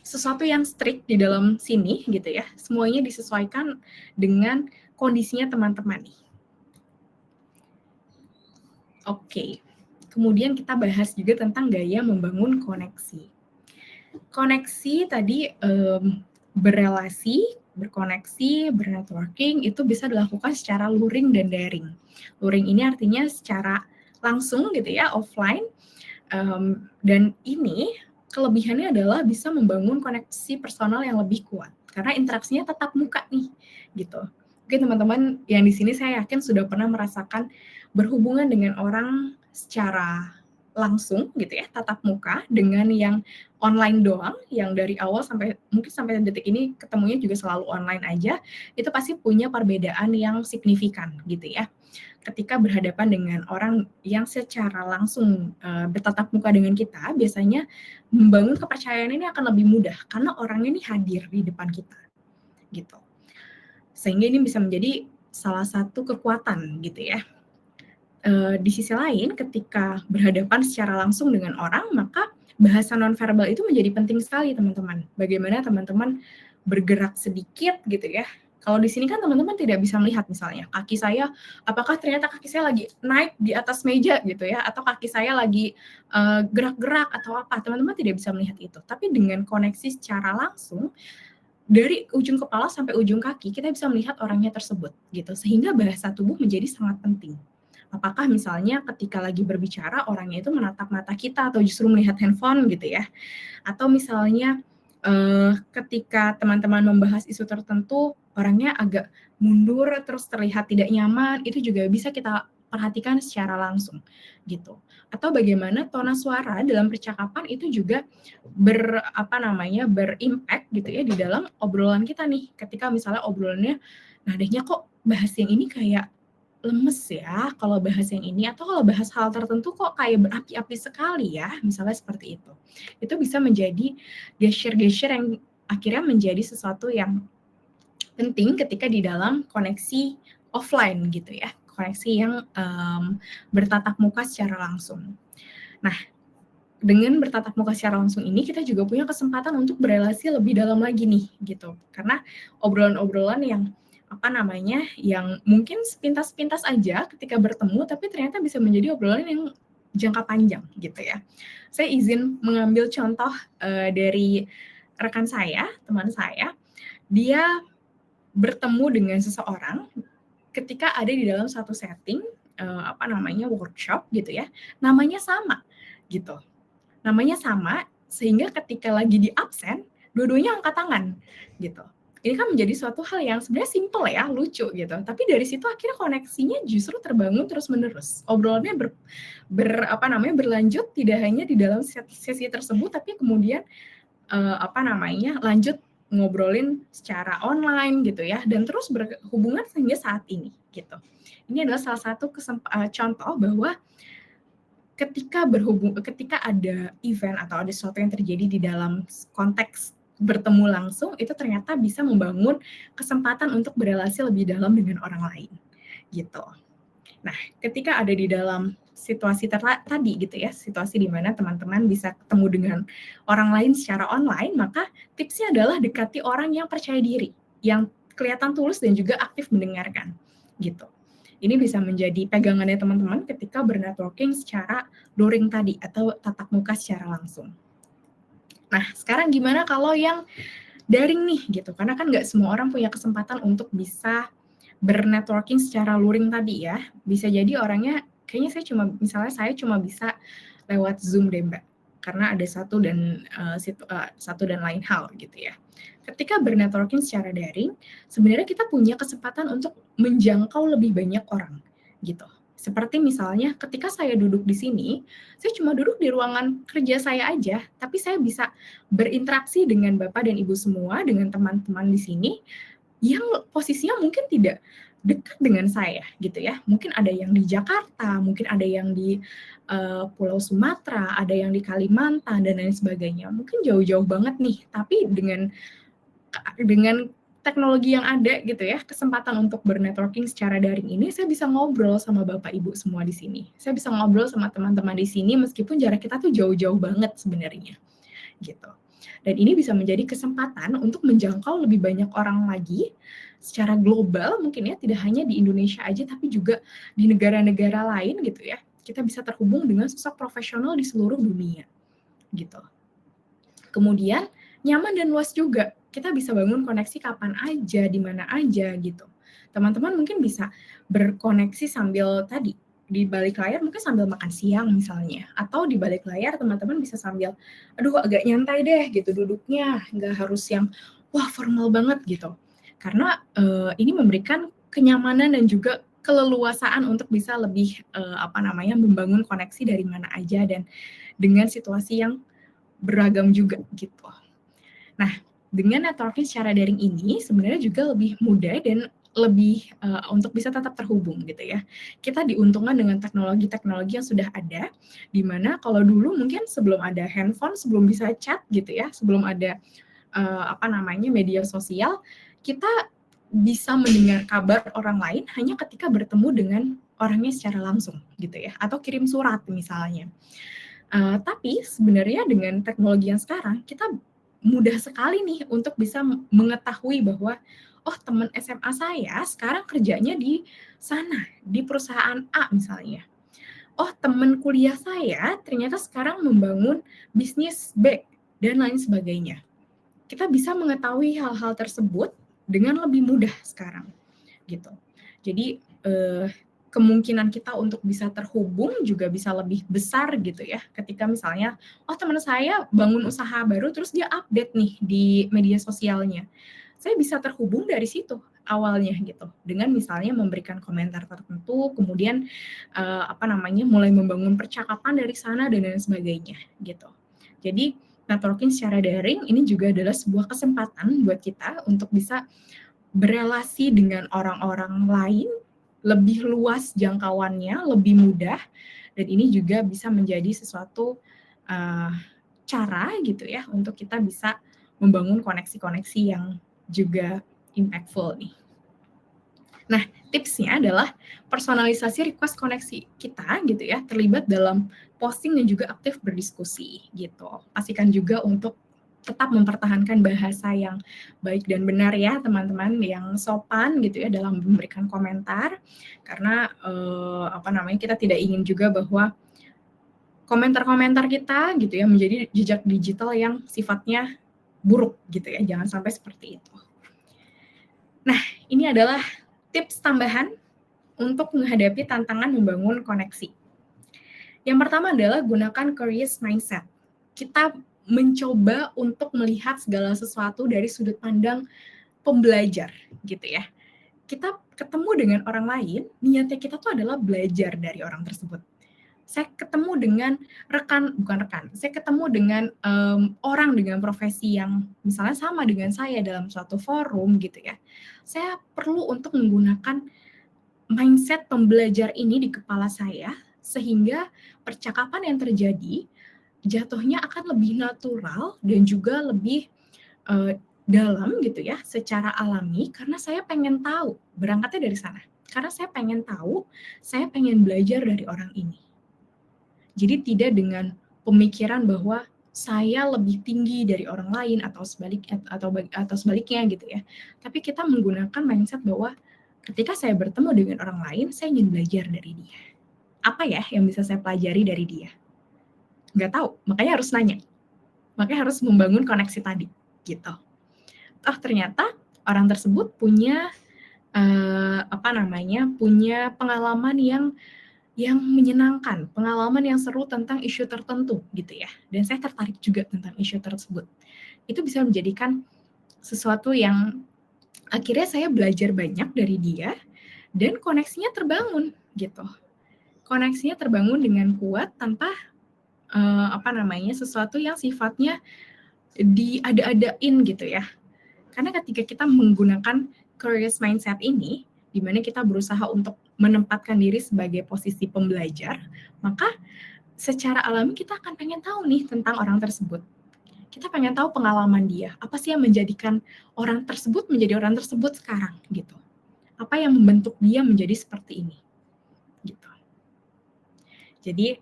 sesuatu yang strict di dalam sini gitu ya. Semuanya disesuaikan dengan kondisinya teman-teman nih. Oke. Kemudian kita bahas juga tentang gaya membangun koneksi. Koneksi tadi berrelasi, berkoneksi, bernetworking itu bisa dilakukan secara luring dan daring. Luring ini artinya secara langsung gitu ya, offline. Dan ini kelebihannya adalah bisa membangun koneksi personal yang lebih kuat karena interaksinya tatap muka nih, gitu. Mungkin teman-teman yang di sini saya yakin sudah pernah merasakan berhubungan dengan orang secara langsung gitu ya, tatap muka dengan yang online doang, yang dari awal mungkin sampai detik ini ketemunya juga selalu online aja, itu pasti punya perbedaan yang signifikan gitu ya. Ketika berhadapan dengan orang yang secara langsung bertatap muka dengan kita, biasanya membangun kepercayaan ini akan lebih mudah karena orangnya ini hadir di depan kita, gitu. Sehingga ini bisa menjadi salah satu kekuatan gitu ya. Di sisi lain ketika berhadapan secara langsung dengan orang, maka bahasa nonverbal itu menjadi penting sekali teman-teman. Bagaimana teman-teman bergerak sedikit gitu ya. Kalau di sini kan teman-teman tidak bisa melihat misalnya kaki saya, apakah ternyata kaki saya lagi naik di atas meja gitu ya, atau kaki saya lagi gerak-gerak atau apa, teman-teman tidak bisa melihat itu. Tapi dengan koneksi secara langsung, dari ujung kepala sampai ujung kaki, kita bisa melihat orangnya tersebut gitu, sehingga bahasa tubuh menjadi sangat penting. Apakah misalnya ketika lagi berbicara orangnya itu menatap mata kita atau justru melihat handphone gitu ya. Atau misalnya ketika teman-teman membahas isu tertentu orangnya agak mundur terus terlihat tidak nyaman, itu juga bisa kita perhatikan secara langsung gitu. Atau bagaimana tona suara dalam percakapan itu juga berimpact gitu ya di dalam obrolan kita nih. Ketika misalnya obrolannya nadanya kok bahas yang ini kayak lemes ya kalau bahas yang ini, atau kalau bahas hal tertentu kok kayak berapi-api sekali ya, misalnya seperti itu. Itu bisa menjadi gesture-gesture yang akhirnya menjadi sesuatu yang penting ketika di dalam koneksi offline gitu ya, koneksi yang bertatap muka secara langsung. Nah, dengan bertatap muka secara langsung ini kita juga punya kesempatan untuk berelasi lebih dalam lagi nih gitu. Karena obrolan-obrolan yang yang mungkin sepintas-pintas aja ketika bertemu, tapi ternyata bisa menjadi obrolan yang jangka panjang gitu ya. Saya izin mengambil contoh dari rekan saya, teman saya, dia bertemu dengan seseorang ketika ada di dalam satu setting workshop gitu ya, namanya sama gitu. Namanya sama sehingga ketika lagi di absen, dua-duanya angkat tangan gitu. Ini kan menjadi suatu hal yang sebenarnya simple ya, lucu gitu. Tapi dari situ akhirnya koneksinya justru terbangun terus-menerus. Obrolannya berlanjut tidak hanya di dalam sesi tersebut, tapi kemudian lanjut ngobrolin secara online gitu ya, dan terus berhubungan hingga saat ini gitu. Ini adalah salah satu contoh bahwa ketika ada event atau ada sesuatu yang terjadi di dalam konteks bertemu langsung, itu ternyata bisa membangun kesempatan untuk berelasi lebih dalam dengan orang lain, gitu. Nah, ketika ada di dalam situasi tadi gitu ya, situasi di mana teman-teman bisa ketemu dengan orang lain secara online, maka tipsnya adalah dekati orang yang percaya diri, yang kelihatan tulus dan juga aktif mendengarkan, gitu. Ini bisa menjadi pegangannya teman-teman ketika bernetworking secara luring tadi atau tatap muka secara langsung. Nah, sekarang gimana kalau yang daring nih gitu? Karena kan nggak semua orang punya kesempatan untuk bisa bernetworking secara luring tadi ya. Bisa jadi orangnya kayaknya saya cuma bisa lewat Zoom deh Mbak. Karena ada satu dan lain hal gitu ya. Ketika bernetworking secara daring, sebenarnya kita punya kesempatan untuk menjangkau lebih banyak orang gitu. Seperti misalnya ketika saya duduk di sini, saya cuma duduk di ruangan kerja saya aja, tapi saya bisa berinteraksi dengan Bapak dan Ibu semua, dengan teman-teman di sini yang posisinya mungkin tidak dekat dengan saya gitu ya. Mungkin ada yang di Jakarta, mungkin ada yang di Pulau Sumatera, ada yang di Kalimantan dan lain sebagainya. Mungkin jauh-jauh banget nih, tapi dengan teknologi yang ada gitu ya, kesempatan untuk bernetworking secara daring ini, saya bisa ngobrol sama Bapak Ibu semua di sini. Saya bisa ngobrol sama teman-teman di sini meskipun jarak kita tuh jauh-jauh banget sebenarnya gitu. Dan ini bisa menjadi kesempatan untuk menjangkau lebih banyak orang lagi secara global mungkin ya, tidak hanya di Indonesia aja tapi juga di negara-negara lain gitu ya. Kita bisa terhubung dengan sosok profesional di seluruh dunia gitu. Kemudian nyaman dan luas juga. Kita bisa bangun koneksi kapan aja, di mana aja gitu. Teman-teman mungkin bisa berkoneksi sambil tadi di balik layar mungkin sambil makan siang misalnya, atau di balik layar teman-teman bisa sambil aduh agak nyantai deh gitu duduknya, nggak harus yang wah formal banget gitu. Karena ini memberikan kenyamanan dan juga keleluasaan untuk bisa lebih membangun koneksi dari mana aja dan dengan situasi yang beragam juga gitu. Nah, dengan networking secara daring ini sebenarnya juga lebih mudah dan lebih untuk bisa tetap terhubung gitu ya. Kita diuntungkan dengan teknologi-teknologi yang sudah ada, di mana kalau dulu mungkin sebelum ada handphone, sebelum bisa chat gitu ya, sebelum ada media sosial, kita bisa mendengar kabar orang lain hanya ketika bertemu dengan orangnya secara langsung gitu ya, atau kirim surat misalnya. Tapi sebenarnya dengan teknologi yang sekarang, kita mudah sekali nih untuk bisa mengetahui bahwa, oh teman SMA saya sekarang kerjanya di sana, di perusahaan A misalnya. Oh teman kuliah saya ternyata sekarang membangun bisnis B, dan lain sebagainya. Kita bisa mengetahui hal-hal tersebut dengan lebih mudah sekarang, gitu. Jadi, kemungkinan kita untuk bisa terhubung juga bisa lebih besar gitu ya, ketika misalnya, oh teman saya bangun usaha baru terus dia update nih di media sosialnya. Saya bisa terhubung dari situ awalnya gitu, dengan misalnya memberikan komentar tertentu, kemudian mulai membangun percakapan dari sana dan lain sebagainya gitu. Jadi networking secara daring ini juga adalah sebuah kesempatan buat kita untuk bisa berelasi dengan orang-orang lain lebih luas jangkauannya, lebih mudah, dan ini juga bisa menjadi sesuatu cara gitu ya untuk kita bisa membangun koneksi-koneksi yang juga impactful nih. Nah, tipsnya adalah personalisasi request koneksi kita gitu ya, terlibat dalam posting dan juga aktif berdiskusi gitu. Pastikan juga untuk tetap mempertahankan bahasa yang baik dan benar ya teman-teman, yang sopan gitu ya dalam memberikan komentar, karena kita tidak ingin juga bahwa komentar-komentar kita gitu ya menjadi jejak digital yang sifatnya buruk gitu ya, jangan sampai seperti itu. Nah, ini adalah tips tambahan untuk menghadapi tantangan membangun koneksi. Yang pertama adalah gunakan curious mindset. Kita mencoba untuk melihat segala sesuatu dari sudut pandang pembelajar gitu ya. Kita ketemu dengan orang lain, niatnya kita tuh adalah belajar dari orang tersebut. Saya ketemu dengan saya ketemu dengan orang dengan profesi yang misalnya sama dengan saya dalam suatu forum gitu ya. Saya perlu untuk menggunakan mindset pembelajar ini di kepala saya, sehingga percakapan yang terjadi jatuhnya akan lebih natural dan juga lebih dalam gitu ya, secara alami, karena saya pengen tahu, berangkatnya dari sana. Karena saya pengen tahu, saya pengen belajar dari orang ini Jadi tidak dengan pemikiran bahwa saya lebih tinggi dari orang lain atau sebaliknya gitu ya. Tapi kita menggunakan mindset bahwa ketika saya bertemu dengan orang lain, saya ingin belajar dari dia. Apa ya yang bisa saya pelajari dari dia? Nggak tahu, makanya harus nanya. Makanya harus membangun koneksi tadi, gitu. Oh ternyata orang tersebut punya punya pengalaman yang menyenangkan, pengalaman yang seru tentang isu tertentu gitu ya. Dan saya tertarik juga tentang isu tersebut. Itu bisa menjadikan sesuatu yang akhirnya saya belajar banyak dari dia dan koneksinya terbangun gitu. Koneksinya terbangun dengan kuat tanpa sesuatu yang sifatnya diada-adain gitu ya. Karena ketika kita menggunakan curious mindset ini, di mana kita berusaha untuk menempatkan diri sebagai posisi pembelajar, maka secara alami kita akan pengen tahu nih tentang orang tersebut. Kita pengen tahu pengalaman dia, apa sih yang menjadikan orang tersebut menjadi orang tersebut sekarang gitu. Apa yang membentuk dia menjadi seperti ini gitu. Jadi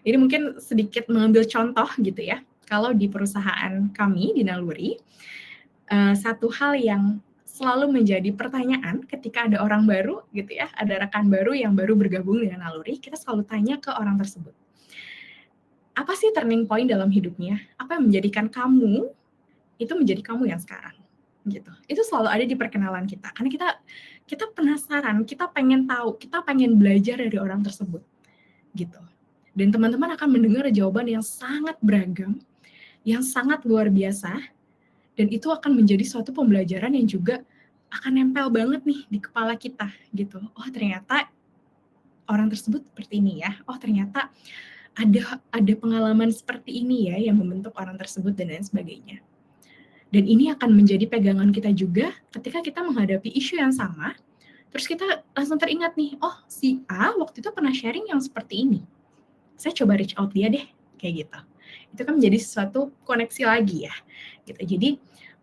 ini mungkin sedikit mengambil contoh gitu ya. Kalau di perusahaan kami di Naluri, satu hal yang selalu menjadi pertanyaan ketika ada orang baru gitu ya, ada rekan baru yang baru bergabung dengan Naluri, kita selalu tanya ke orang tersebut. Apa sih turning point dalam hidupnya? Apa yang menjadikan kamu itu menjadi kamu yang sekarang? Gitu. Itu selalu ada di perkenalan kita. Karena kita penasaran, kita pengen tahu, kita pengen belajar dari orang tersebut. Gitu. Dan teman-teman akan mendengar jawaban yang sangat beragam, yang sangat luar biasa, dan itu akan menjadi suatu pembelajaran yang juga akan nempel banget nih di kepala kita gitu. Oh ternyata orang tersebut seperti ini ya. Oh ternyata ada pengalaman seperti ini ya yang membentuk orang tersebut dan lain sebagainya. Dan ini akan menjadi pegangan kita juga ketika kita menghadapi isu yang sama. Terus kita langsung teringat nih, oh si A waktu itu pernah sharing yang seperti ini. Saya coba reach out dia deh, kayak gitu. Itu kan menjadi sesuatu koneksi lagi ya. Gitu. Jadi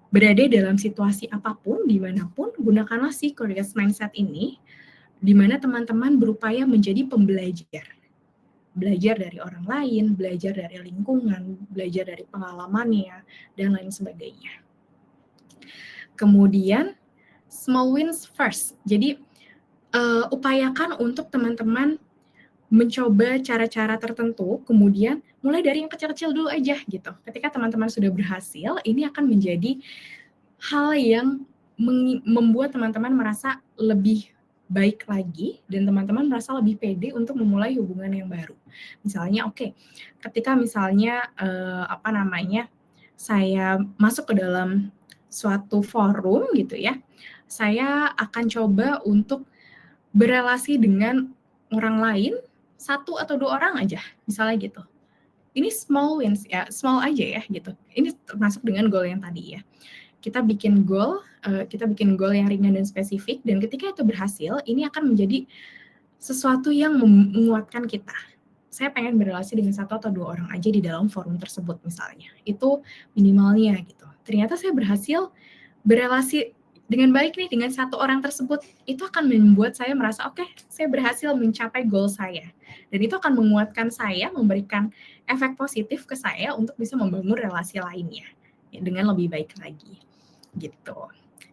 berada dalam situasi apapun, dimanapun, gunakanlah si curious mindset ini, di mana teman-teman berupaya menjadi pembelajar. Belajar dari orang lain, belajar dari lingkungan, belajar dari pengalamannya, dan lain sebagainya. Kemudian, small wins first. Jadi, upayakan untuk teman-teman mencoba cara-cara tertentu, kemudian mulai dari yang kecil-kecil dulu aja gitu. Ketika teman-teman sudah berhasil, ini akan menjadi hal yang membuat teman-teman merasa lebih baik lagi dan teman-teman merasa lebih pede untuk memulai hubungan yang baru. Misalnya, ketika misalnya saya masuk ke dalam suatu forum gitu ya, saya akan coba untuk berelasi dengan orang lain 1 atau 2 orang aja, misalnya gitu. Ini small wins ya, small aja ya gitu. Ini termasuk dengan goal yang tadi ya. Kita bikin goal yang ringan dan spesifik, dan ketika itu berhasil, ini akan menjadi sesuatu yang menguatkan kita. Saya pengen berelasi dengan 1 atau 2 orang aja di dalam forum tersebut misalnya. Itu minimalnya gitu. Ternyata saya berhasil berelasi dengan baik nih dengan 1 orang tersebut, itu akan membuat saya merasa saya berhasil mencapai goal saya. Dan itu akan menguatkan saya, memberikan efek positif ke saya untuk bisa membangun relasi lainnya ya, dengan lebih baik lagi gitu.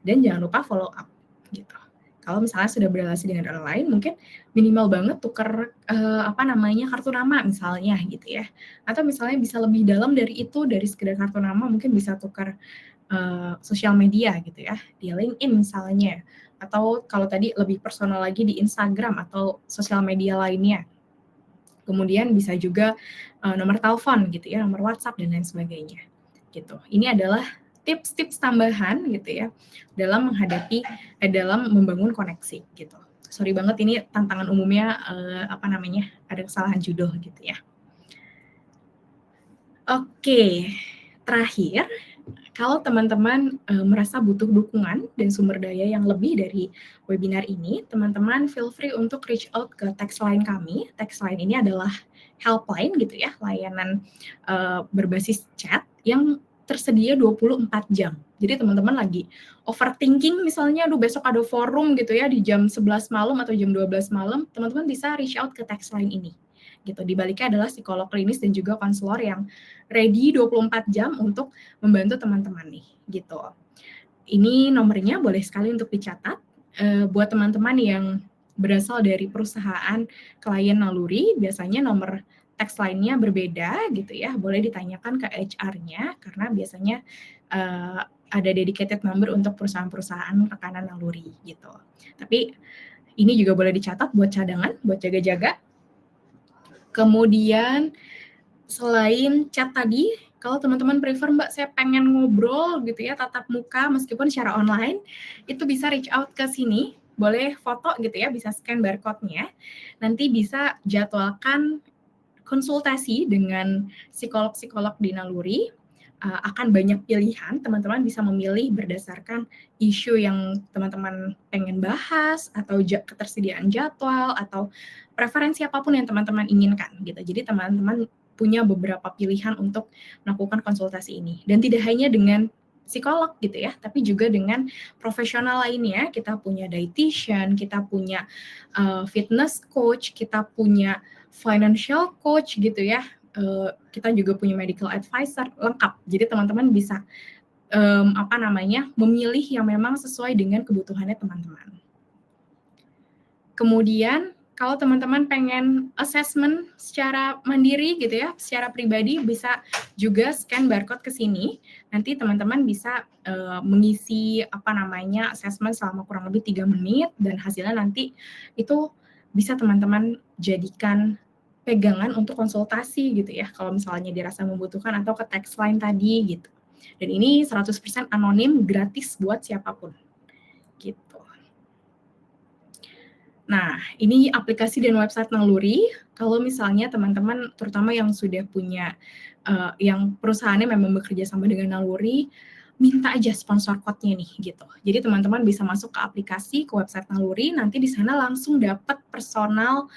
Dan jangan lupa follow up gitu. Kalau misalnya sudah berelasi dengan orang lain, mungkin minimal banget tukar kartu nama misalnya gitu ya. Atau misalnya bisa lebih dalam dari itu, dari sekedar kartu nama, mungkin bisa tukar sosial media gitu ya, di LinkedIn misalnya, atau kalau tadi lebih personal lagi di Instagram atau sosial media lainnya. Kemudian bisa juga nomor telepon gitu ya, nomor WhatsApp dan lain sebagainya gitu. Ini adalah tips-tips tambahan gitu ya dalam membangun koneksi gitu. Sorry banget ini tantangan umumnya ada kesalahan judul gitu ya. Oke, terakhir, kalau teman-teman merasa butuh dukungan dan sumber daya yang lebih dari webinar ini, teman-teman feel free untuk reach out ke text line kami. Text line ini adalah helpline gitu ya, layanan berbasis chat yang tersedia 24 jam. Jadi teman-teman lagi overthinking misalnya, aduh besok ada forum gitu ya di jam 11 malam atau jam 12 malam, teman-teman bisa reach out ke text line ini. gitu. Di baliknya adalah psikolog klinis dan juga konselor yang ready 24 jam untuk membantu teman-teman nih, gitu. Ini nomornya boleh sekali untuk dicatat. Buat teman-teman yang berasal dari perusahaan klien naluri, biasanya nomor teks lainnya berbeda gitu ya, boleh ditanyakan ke HR-nya karena biasanya ada dedicated number untuk perusahaan-perusahaan rekanan naluri gitu. Tapi ini juga boleh dicatat buat cadangan, buat jaga-jaga. Kemudian selain chat tadi, kalau teman-teman prefer Mbak saya pengen ngobrol gitu ya tatap muka meskipun secara online, itu bisa reach out ke sini, boleh foto gitu ya, bisa scan barcode-nya. Nanti bisa jadwalkan konsultasi dengan psikolog-psikolog di naluri. Akan banyak pilihan, teman-teman bisa memilih berdasarkan isu yang teman-teman pengen bahas atau ketersediaan jadwal atau preferensi apapun yang teman-teman inginkan gitu. Jadi teman-teman punya beberapa pilihan untuk melakukan konsultasi ini. Dan tidak hanya dengan psikolog gitu ya, tapi juga dengan profesional lainnya. Kita punya dietitian, kita punya fitness coach, kita punya financial coach gitu ya. Kita juga punya medical advisor lengkap. Jadi teman-teman bisa memilih yang memang sesuai dengan kebutuhannya teman-teman. Kemudian kalau teman-teman pengen assessment secara mandiri gitu ya, secara pribadi bisa juga scan barcode ke sini. Nanti teman-teman bisa mengisi assessment selama kurang lebih 3 menit dan hasilnya nanti itu bisa teman-teman jadikan pegangan untuk konsultasi gitu ya, kalau misalnya dirasa membutuhkan atau ke text line tadi gitu. Dan ini 100% anonim, gratis buat siapapun, gitu. Nah, ini aplikasi dan website Naluri, kalau misalnya teman-teman terutama yang sudah punya, yang perusahaannya memang bekerja sama dengan Naluri, minta aja sponsor code-nya nih, gitu. Jadi teman-teman bisa masuk ke aplikasi, ke website Naluri, nanti di sana langsung dapat personal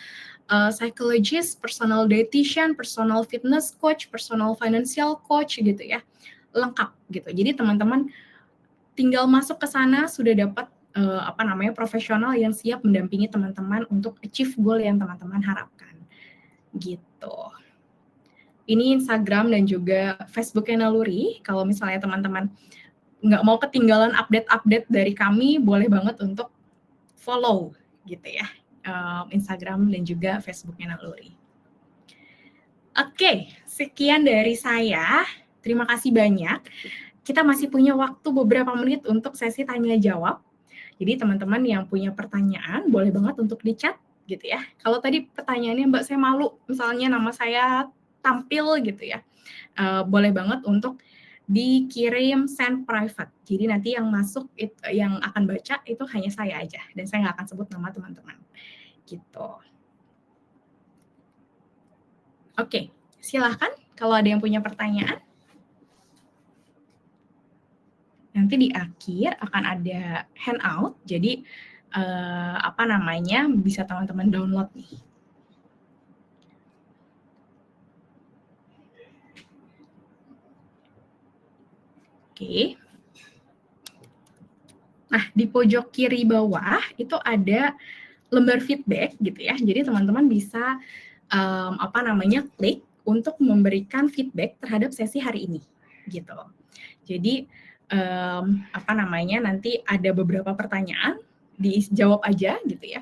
psychologist, personal dietitian, personal fitness coach, personal financial coach gitu ya, lengkap gitu. Jadi teman-teman tinggal masuk ke sana sudah dapat profesional yang siap mendampingi teman-teman untuk achieve goal yang teman-teman harapkan, gitu. Ini Instagram dan juga Facebook-nya Naluri. Kalau misalnya teman-teman nggak mau ketinggalan update-update dari kami, boleh banget untuk follow gitu ya. Instagram dan juga Facebook-nya Naluri. Oke, sekian dari saya. Terima kasih banyak. Kita masih punya waktu beberapa menit untuk sesi tanya jawab. Jadi teman-teman yang punya pertanyaan boleh banget untuk di-chat gitu ya. Kalau tadi pertanyaannya Mbak saya malu, misalnya nama saya tampil gitu ya. Boleh banget untuk dikirim send private. Jadi nanti yang masuk yang akan baca itu hanya saya aja dan saya nggak akan sebut nama teman-teman. Gitu. Oke, silahkan kalau ada yang punya pertanyaan. Nanti di akhir akan ada handout, jadi bisa teman-teman download nih. Oke. Nah, di pojok kiri bawah itu ada lembar feedback gitu ya. Jadi teman-teman bisa klik untuk memberikan feedback terhadap sesi hari ini gitu. Jadi nanti ada beberapa pertanyaan, dijawab aja gitu ya.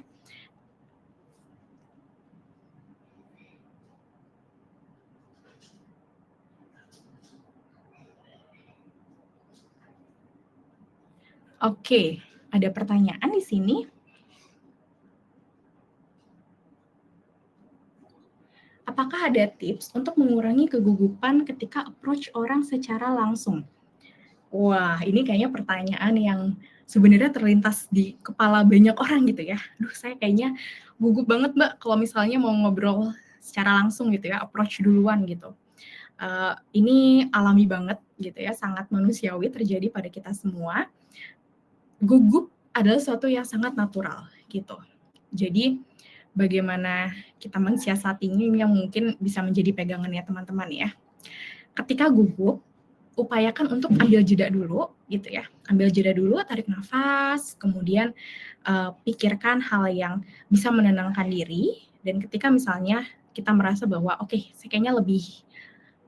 Oke, ada pertanyaan di sini. Apakah ada tips untuk mengurangi kegugupan ketika approach orang secara langsung? Wah, ini kayaknya pertanyaan yang sebenarnya terlintas di kepala banyak orang gitu ya. Duh, saya kayaknya gugup banget Mbak kalau misalnya mau ngobrol secara langsung gitu ya, approach duluan gitu. Ini alami banget gitu ya, sangat manusiawi terjadi pada kita semua. Gugup adalah sesuatu yang sangat natural gitu. Jadi bagaimana kita mensiasatinya ini yang mungkin bisa menjadi pegangannya teman-teman ya. Ketika gugup, upayakan untuk ambil jeda dulu gitu ya. Ambil jeda dulu, tarik nafas, kemudian pikirkan hal yang bisa menenangkan diri dan ketika misalnya kita merasa bahwa oke, saya kayaknya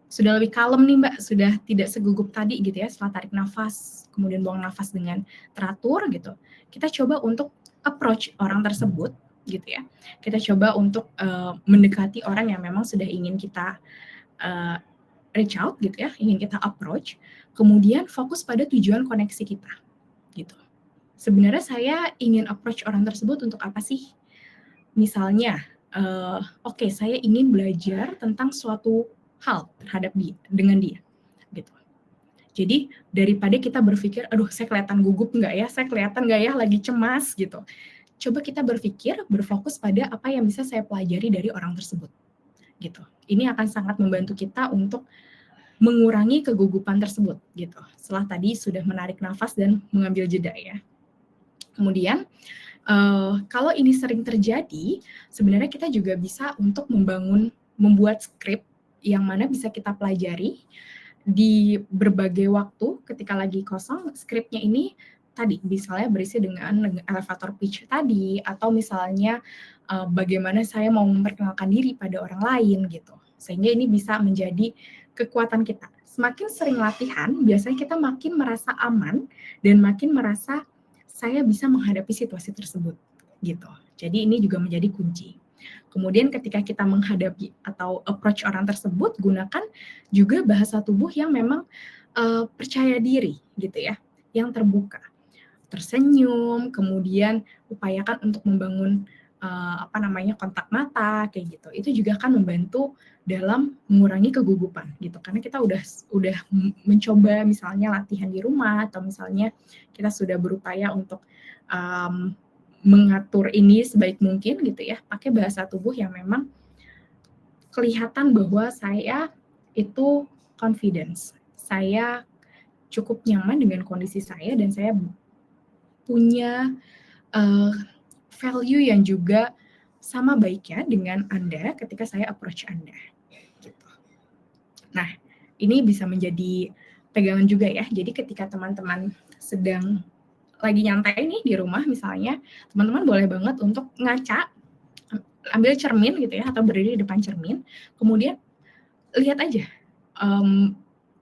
sudah lebih kalem nih Mbak, sudah tidak segugup tadi gitu ya, setelah tarik nafas, kemudian buang nafas dengan teratur gitu. Kita coba untuk approach orang tersebut gitu ya. Kita coba untuk mendekati orang yang memang sudah ingin kita reach out gitu ya, ingin kita approach, kemudian fokus pada tujuan koneksi kita gitu. Sebenarnya saya ingin approach orang tersebut untuk apa sih? Misalnya, oke, saya ingin belajar tentang suatu hal terhadap dengan dia, gitu. Jadi daripada kita berpikir, aduh saya kelihatan gugup nggak ya, saya kelihatan nggak ya lagi cemas gitu. Coba kita berfokus pada apa yang bisa saya pelajari dari orang tersebut, gitu. Ini akan sangat membantu kita untuk mengurangi kegugupan tersebut, gitu. Setelah tadi sudah menarik nafas dan mengambil jeda ya. Kemudian kalau ini sering terjadi, sebenarnya kita juga bisa untuk membuat skrip yang mana bisa kita pelajari di berbagai waktu ketika lagi kosong. Skripnya ini tadi misalnya berisi dengan elevator pitch tadi, atau misalnya bagaimana saya mau memperkenalkan diri pada orang lain gitu. Sehingga ini bisa menjadi kekuatan kita. Semakin sering latihan, biasanya kita makin merasa aman dan makin merasa saya bisa menghadapi situasi tersebut gitu. Jadi ini juga menjadi kunci. Kemudian ketika kita menghadapi atau approach orang tersebut, gunakan juga bahasa tubuh yang memang percaya diri gitu ya, yang terbuka. Tersenyum, kemudian upayakan untuk membangun kontak mata kayak gitu. Itu juga akan membantu dalam mengurangi kegugupan gitu. Karena kita udah mencoba misalnya latihan di rumah, atau misalnya kita sudah berupaya untuk mengatur ini sebaik mungkin gitu ya, pakai bahasa tubuh yang memang kelihatan bahwa saya itu confidence, saya cukup nyaman dengan kondisi saya, dan saya punya value yang juga sama baiknya dengan Anda ketika saya approach Anda gitu. Nah, ini bisa menjadi pegangan juga ya. Jadi ketika teman-teman sedang lagi nyantai nih di rumah misalnya, teman-teman boleh banget untuk ngaca, ambil cermin gitu ya, atau berdiri di depan cermin, kemudian lihat aja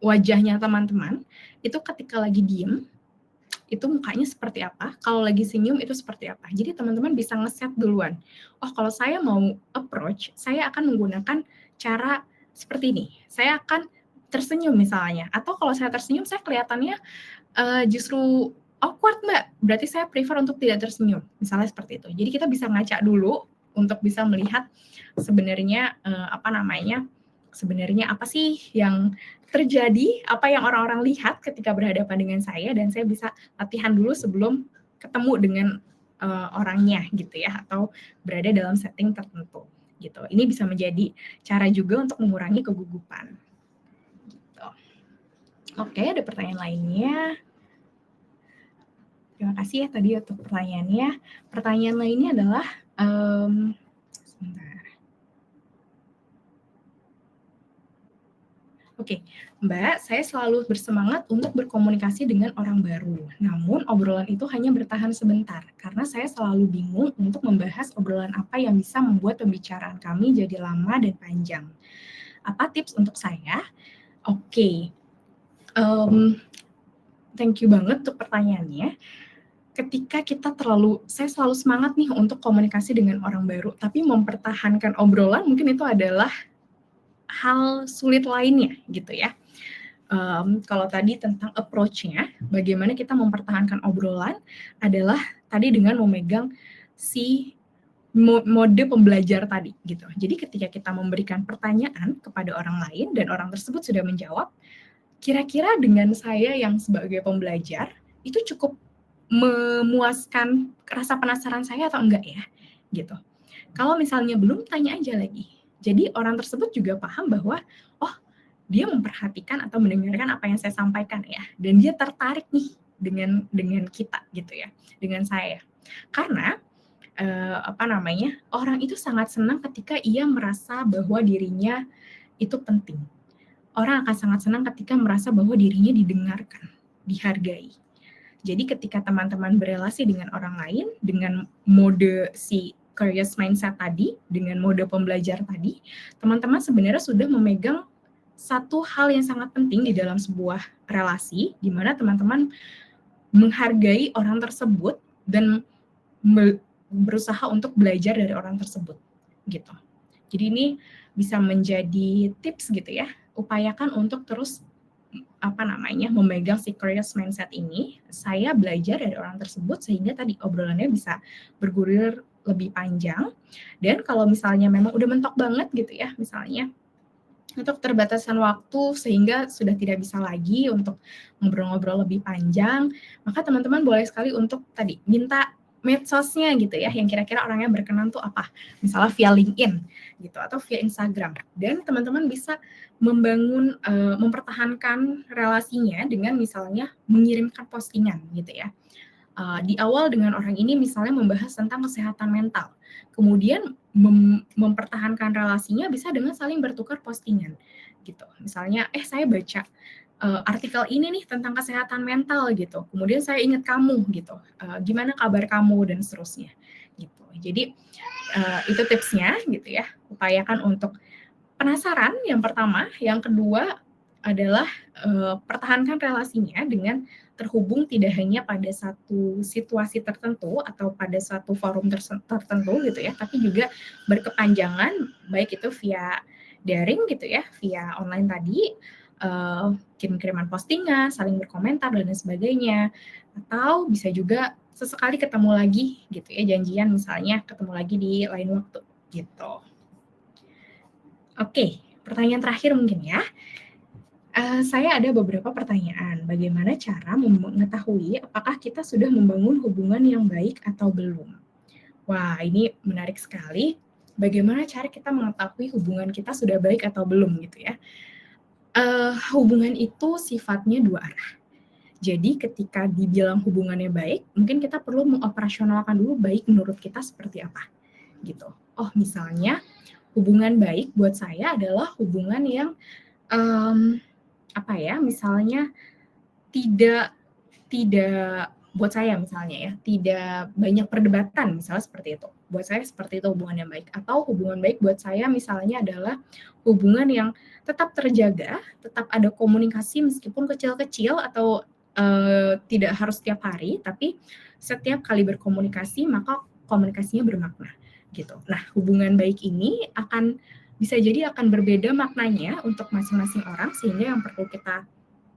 wajahnya teman-teman itu ketika lagi diem, itu mukanya seperti apa, kalau lagi senyum itu seperti apa. Jadi teman-teman bisa ngeset duluan, oh kalau saya mau approach, saya akan menggunakan cara seperti ini, saya akan tersenyum misalnya, atau kalau saya tersenyum saya kelihatannya justru awkward Mbak, berarti saya prefer untuk tidak tersenyum, misalnya seperti itu. Jadi kita bisa ngaca dulu untuk bisa melihat sebenarnya sebenarnya apa sih yang terjadi, apa yang orang-orang lihat ketika berhadapan dengan saya, dan saya bisa latihan dulu sebelum ketemu dengan orangnya gitu ya, atau berada dalam setting tertentu gitu. Ini bisa menjadi cara juga untuk mengurangi kegugupan. Gitu. Oke, ada pertanyaan lainnya? Terima kasih ya tadi untuk pertanyaannya. Pertanyaan lainnya adalah, sebentar. Oke, Mbak, saya selalu bersemangat untuk berkomunikasi dengan orang baru. Namun obrolan itu hanya bertahan sebentar, karena saya selalu bingung untuk membahas obrolan apa yang bisa membuat pembicaraan kami jadi lama dan panjang. Apa tips untuk saya? Oke, thank you banget untuk pertanyaannya. Ketika saya selalu semangat nih untuk komunikasi dengan orang baru, tapi mempertahankan obrolan mungkin itu adalah hal sulit lainnya gitu ya. Kalau tadi tentang approach-nya, bagaimana kita mempertahankan obrolan adalah tadi dengan memegang si mode pembelajar tadi gitu. Jadi ketika kita memberikan pertanyaan kepada orang lain dan orang tersebut sudah menjawab, kira-kira dengan saya yang sebagai pembelajar itu cukup memuaskan rasa penasaran saya atau enggak ya, gitu. Kalau misalnya belum, tanya aja lagi. Jadi orang tersebut juga paham bahwa, oh dia memperhatikan atau mendengarkan apa yang saya sampaikan ya, dan dia tertarik nih dengan kita gitu ya, dengan saya. Karena orang itu sangat senang ketika ia merasa bahwa dirinya itu penting. Orang akan sangat senang ketika merasa bahwa dirinya didengarkan, dihargai. Jadi ketika teman-teman berelasi dengan orang lain dengan mode si curious mindset tadi, dengan mode pembelajar tadi, teman-teman sebenarnya sudah memegang satu hal yang sangat penting di dalam sebuah relasi, di mana teman-teman menghargai orang tersebut dan berusaha untuk belajar dari orang tersebut, gitu. Jadi ini bisa menjadi tips gitu ya, upayakan untuk terus memegang si curious mindset ini. Saya belajar dari orang tersebut sehingga tadi obrolannya bisa bergulir lebih panjang. Dan kalau misalnya memang udah mentok banget gitu ya, misalnya untuk keterbatasan waktu sehingga sudah tidak bisa lagi untuk ngobrol-ngobrol lebih panjang, maka teman-teman boleh sekali untuk tadi minta medsosnya gitu ya, yang kira-kira orangnya berkenan tuh apa, misalnya via LinkedIn gitu atau via Instagram, dan teman-teman bisa mempertahankan relasinya dengan misalnya mengirimkan postingan gitu ya. Di awal dengan orang ini misalnya membahas tentang kesehatan mental, kemudian mempertahankan relasinya bisa dengan saling bertukar postingan gitu. Misalnya, saya baca artikel ini nih tentang kesehatan mental gitu, kemudian saya ingat kamu gitu, gimana kabar kamu dan seterusnya gitu. Jadi itu tipsnya gitu ya, upayakan untuk penasaran yang pertama, yang kedua adalah pertahankan relasinya dengan terhubung tidak hanya pada satu situasi tertentu atau pada satu forum tertentu gitu ya, tapi juga berkepanjangan, baik itu via daring gitu ya, via online tadi, kirim-kiriman postingan, saling berkomentar dan lain sebagainya, atau bisa juga sesekali ketemu lagi gitu ya, janjian misalnya ketemu lagi di lain waktu gitu. Oke, pertanyaan terakhir mungkin ya. Saya ada beberapa pertanyaan. Bagaimana cara mengetahui apakah kita sudah membangun hubungan yang baik atau belum? Wah, ini menarik sekali. Bagaimana cara kita mengetahui hubungan kita sudah baik atau belum gitu ya? Hubungan itu sifatnya dua arah. Jadi ketika dibilang hubungannya baik, mungkin kita perlu mengoperasionalkan dulu baik menurut kita seperti apa, gitu. Oh, misalnya hubungan baik buat saya adalah hubungan yang misalnya tidak buat saya misalnya ya, tidak banyak perdebatan misalnya seperti itu. Buat saya seperti itu hubungan yang baik. Atau hubungan baik buat saya misalnya adalah hubungan yang tetap terjaga, tetap ada komunikasi meskipun kecil-kecil atau tidak harus setiap hari, tapi setiap kali berkomunikasi maka komunikasinya bermakna gitu. Nah, hubungan baik ini bisa jadi akan berbeda maknanya untuk masing-masing orang, sehingga yang perlu kita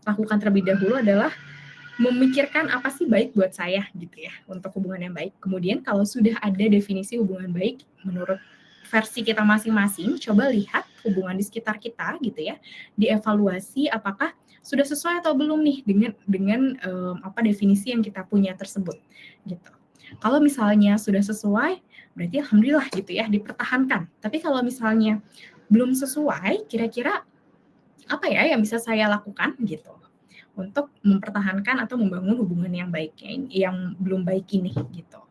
lakukan terlebih dahulu adalah memikirkan apa sih baik buat saya gitu ya, untuk hubungan yang baik. Kemudian kalau sudah ada definisi hubungan baik menurut versi kita masing-masing, coba lihat hubungan di sekitar kita gitu ya, dievaluasi apakah sudah sesuai atau belum nih dengan definisi yang kita punya tersebut gitu. Kalau misalnya sudah sesuai, berarti alhamdulillah gitu ya, dipertahankan. Tapi kalau misalnya belum sesuai, kira-kira apa ya yang bisa saya lakukan gitu untuk mempertahankan atau membangun hubungan yang baik, yang belum baik ini gitu.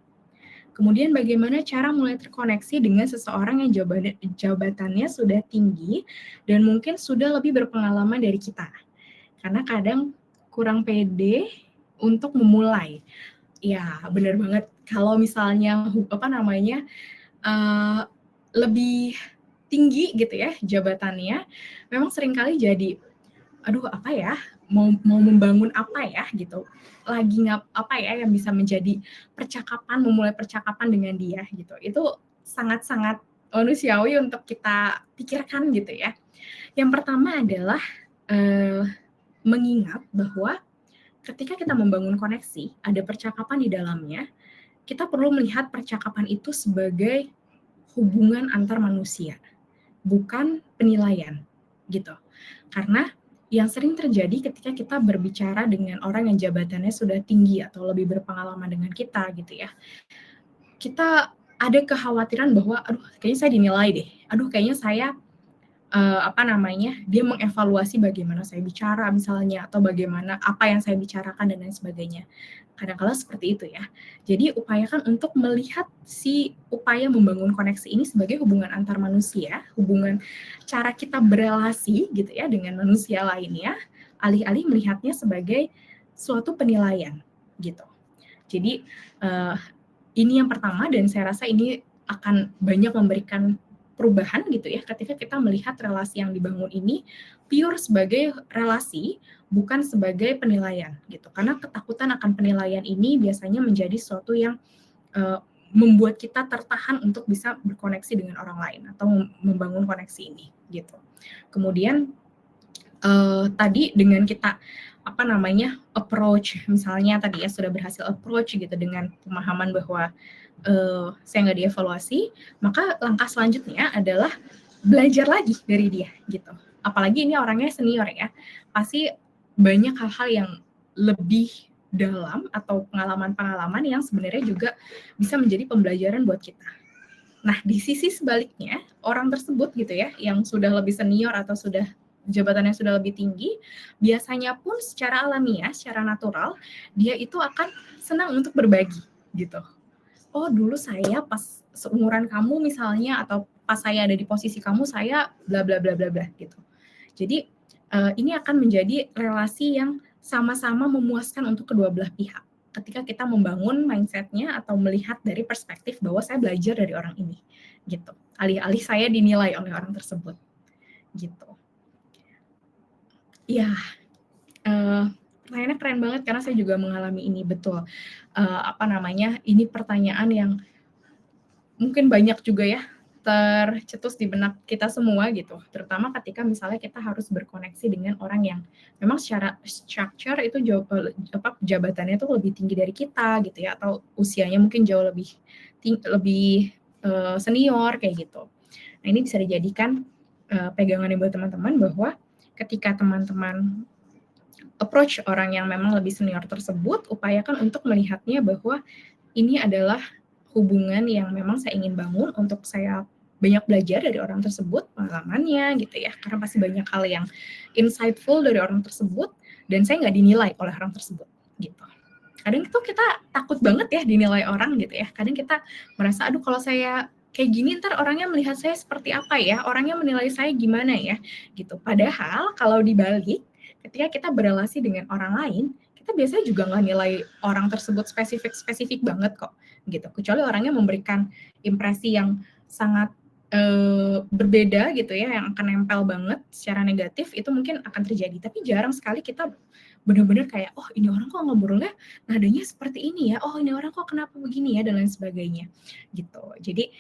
Kemudian bagaimana cara mulai terkoneksi dengan seseorang yang jabatannya sudah tinggi dan mungkin sudah lebih berpengalaman dari kita. Karena kadang kurang pede untuk memulai. Ya, benar banget. Kalau misalnya lebih tinggi gitu ya jabatannya, memang seringkali jadi, aduh apa ya, mau membangun apa ya gitu, lagi apa ya yang bisa menjadi memulai percakapan dengan dia gitu. Itu sangat-sangat manusiawi untuk kita pikirkan gitu ya. Yang pertama adalah mengingat bahwa ketika kita membangun koneksi, ada percakapan di dalamnya, kita perlu melihat percakapan itu sebagai hubungan antar manusia, bukan penilaian, gitu. Karena yang sering terjadi ketika kita berbicara dengan orang yang jabatannya sudah tinggi atau lebih berpengalaman dengan kita, gitu ya, kita ada kekhawatiran bahwa, aduh kayaknya saya dinilai deh, aduh kayaknya saya dia mengevaluasi bagaimana saya bicara misalnya, atau bagaimana apa yang saya bicarakan dan lain sebagainya. Kadang-kala seperti itu ya. Jadi upayakan untuk melihat si upaya membangun koneksi ini sebagai hubungan antar manusia, hubungan cara kita berelasi gitu ya dengan manusia lainnya, alih-alih melihatnya sebagai suatu penilaian gitu. Jadi ini yang pertama, dan saya rasa ini akan banyak memberikan perubahan gitu ya, ketika kita melihat relasi yang dibangun ini pure sebagai relasi, bukan sebagai penilaian gitu. Karena ketakutan akan penilaian ini biasanya menjadi sesuatu yang membuat kita tertahan untuk bisa berkoneksi dengan orang lain atau membangun koneksi ini gitu. Kemudian tadi dengan kita approach, misalnya tadi ya sudah berhasil approach gitu dengan pemahaman bahwa saya nggak dievaluasi, maka langkah selanjutnya adalah belajar lagi dari dia gitu. Apalagi ini orangnya senior ya, pasti banyak hal-hal yang lebih dalam atau pengalaman-pengalaman yang sebenarnya juga bisa menjadi pembelajaran buat kita. Nah, di sisi sebaliknya, orang tersebut gitu ya, yang sudah lebih senior atau sudah jabatannya sudah lebih tinggi, biasanya pun secara alamiah, secara natural, dia itu akan senang untuk berbagi gitu. Oh dulu saya pas seumuran kamu misalnya atau pas saya ada di posisi kamu saya bla bla bla bla bla gitu. Jadi ini akan menjadi relasi yang sama-sama memuaskan untuk kedua belah pihak. Ketika kita membangun mindset-nya atau melihat dari perspektif bahwa saya belajar dari orang ini gitu. Alih-alih saya dinilai oleh orang tersebut gitu. Iya, pertanyaannya keren banget karena saya juga mengalami ini betul. Ini pertanyaan yang mungkin banyak juga ya tercetus di benak kita semua gitu, terutama ketika misalnya kita harus berkoneksi dengan orang yang memang secara structure itu jabatannya tuh lebih tinggi dari kita gitu ya, atau usianya mungkin jauh lebih senior kayak gitu. Nah ini bisa dijadikan pegangan buat teman-teman bahwa ketika teman-teman approach orang yang memang lebih senior tersebut, upayakan untuk melihatnya bahwa ini adalah hubungan yang memang saya ingin bangun untuk saya banyak belajar dari orang tersebut, pengalamannya gitu ya, karena pasti banyak hal yang insightful dari orang tersebut, dan saya nggak dinilai oleh orang tersebut, gitu. Kadang itu kita takut banget ya dinilai orang gitu ya, kadang kita merasa, aduh kalau saya kayak gini ntar orangnya melihat saya seperti apa ya, orangnya menilai saya gimana ya, gitu. Padahal kalau dibalik, ketika kita berrelasi dengan orang lain, kita biasanya juga nggak nilai orang tersebut spesifik banget kok, gitu. Kecuali orangnya memberikan impresi yang sangat berbeda gitu ya, yang akan nempel banget secara negatif, itu mungkin akan terjadi. Tapi jarang sekali kita benar-benar kayak, oh ini orang kok ngobrolnya nadanya seperti ini ya, oh ini orang kok kenapa begini ya, dan lain sebagainya gitu. Jadi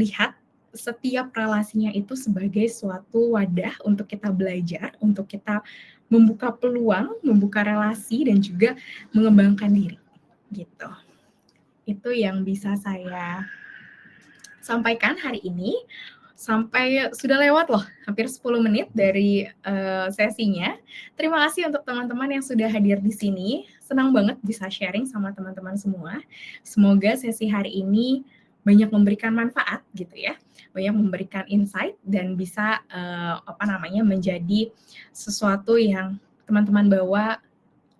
lihat setiap relasinya itu sebagai suatu wadah untuk kita belajar, untuk kita membuka peluang, membuka relasi, dan juga mengembangkan diri gitu. Itu yang bisa saya sampaikan hari ini. Sampai sudah lewat loh, hampir 10 menit dari sesinya. Terima kasih untuk teman-teman yang sudah hadir di sini. Senang banget bisa sharing sama teman-teman semua. Semoga sesi hari ini banyak memberikan manfaat gitu ya, banyak memberikan insight dan bisa menjadi sesuatu yang teman-teman bawa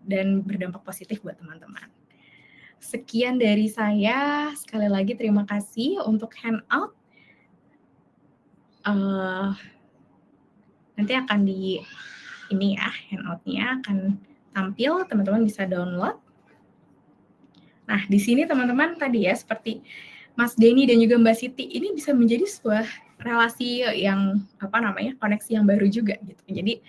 dan berdampak positif buat teman-teman. Sekian dari saya. Sekali lagi terima kasih untuk handout. Nanti akan handout-nya akan tampil, teman-teman bisa download. Nah, di sini teman-teman tadi ya, seperti Mas Denny dan juga Mbak Siti, ini bisa menjadi sebuah relasi yang koneksi yang baru juga gitu. Jadi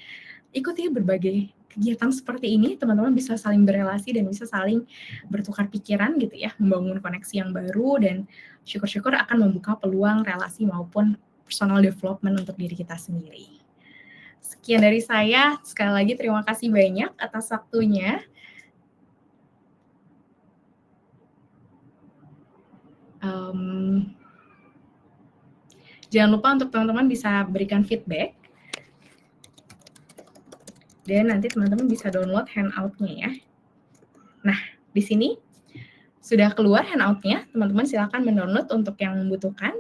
ikuti berbagai kegiatan seperti ini, teman-teman bisa saling berelasi dan bisa saling bertukar pikiran gitu ya, membangun koneksi yang baru, dan syukur-syukur akan membuka peluang relasi maupun personal development untuk diri kita sendiri. Sekian dari saya, sekali lagi terima kasih banyak atas waktunya. Jangan lupa untuk teman-teman bisa berikan feedback, dan nanti teman-teman bisa download handout-nya ya. Nah, di sini sudah keluar handout-nya, teman-teman silakan mendownload untuk yang membutuhkan,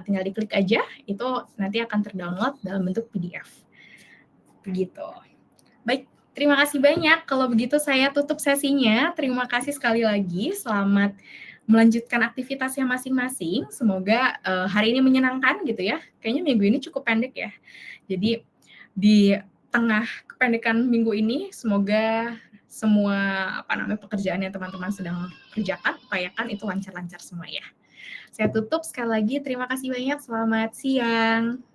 tinggal diklik aja, itu nanti akan terdownload dalam bentuk PDF. Begitu. Baik, terima kasih banyak. Kalau begitu saya tutup sesinya. Terima kasih sekali lagi. Selamat melanjutkan aktivitasnya masing-masing. Semoga hari ini menyenangkan gitu ya. Kayaknya minggu ini cukup pendek ya. Jadi di tengah kependekan minggu ini, semoga semua pekerjaan yang teman-teman sedang kerjakan, upayakan itu lancar-lancar semua ya. Saya tutup sekali lagi terima kasih banyak, selamat siang.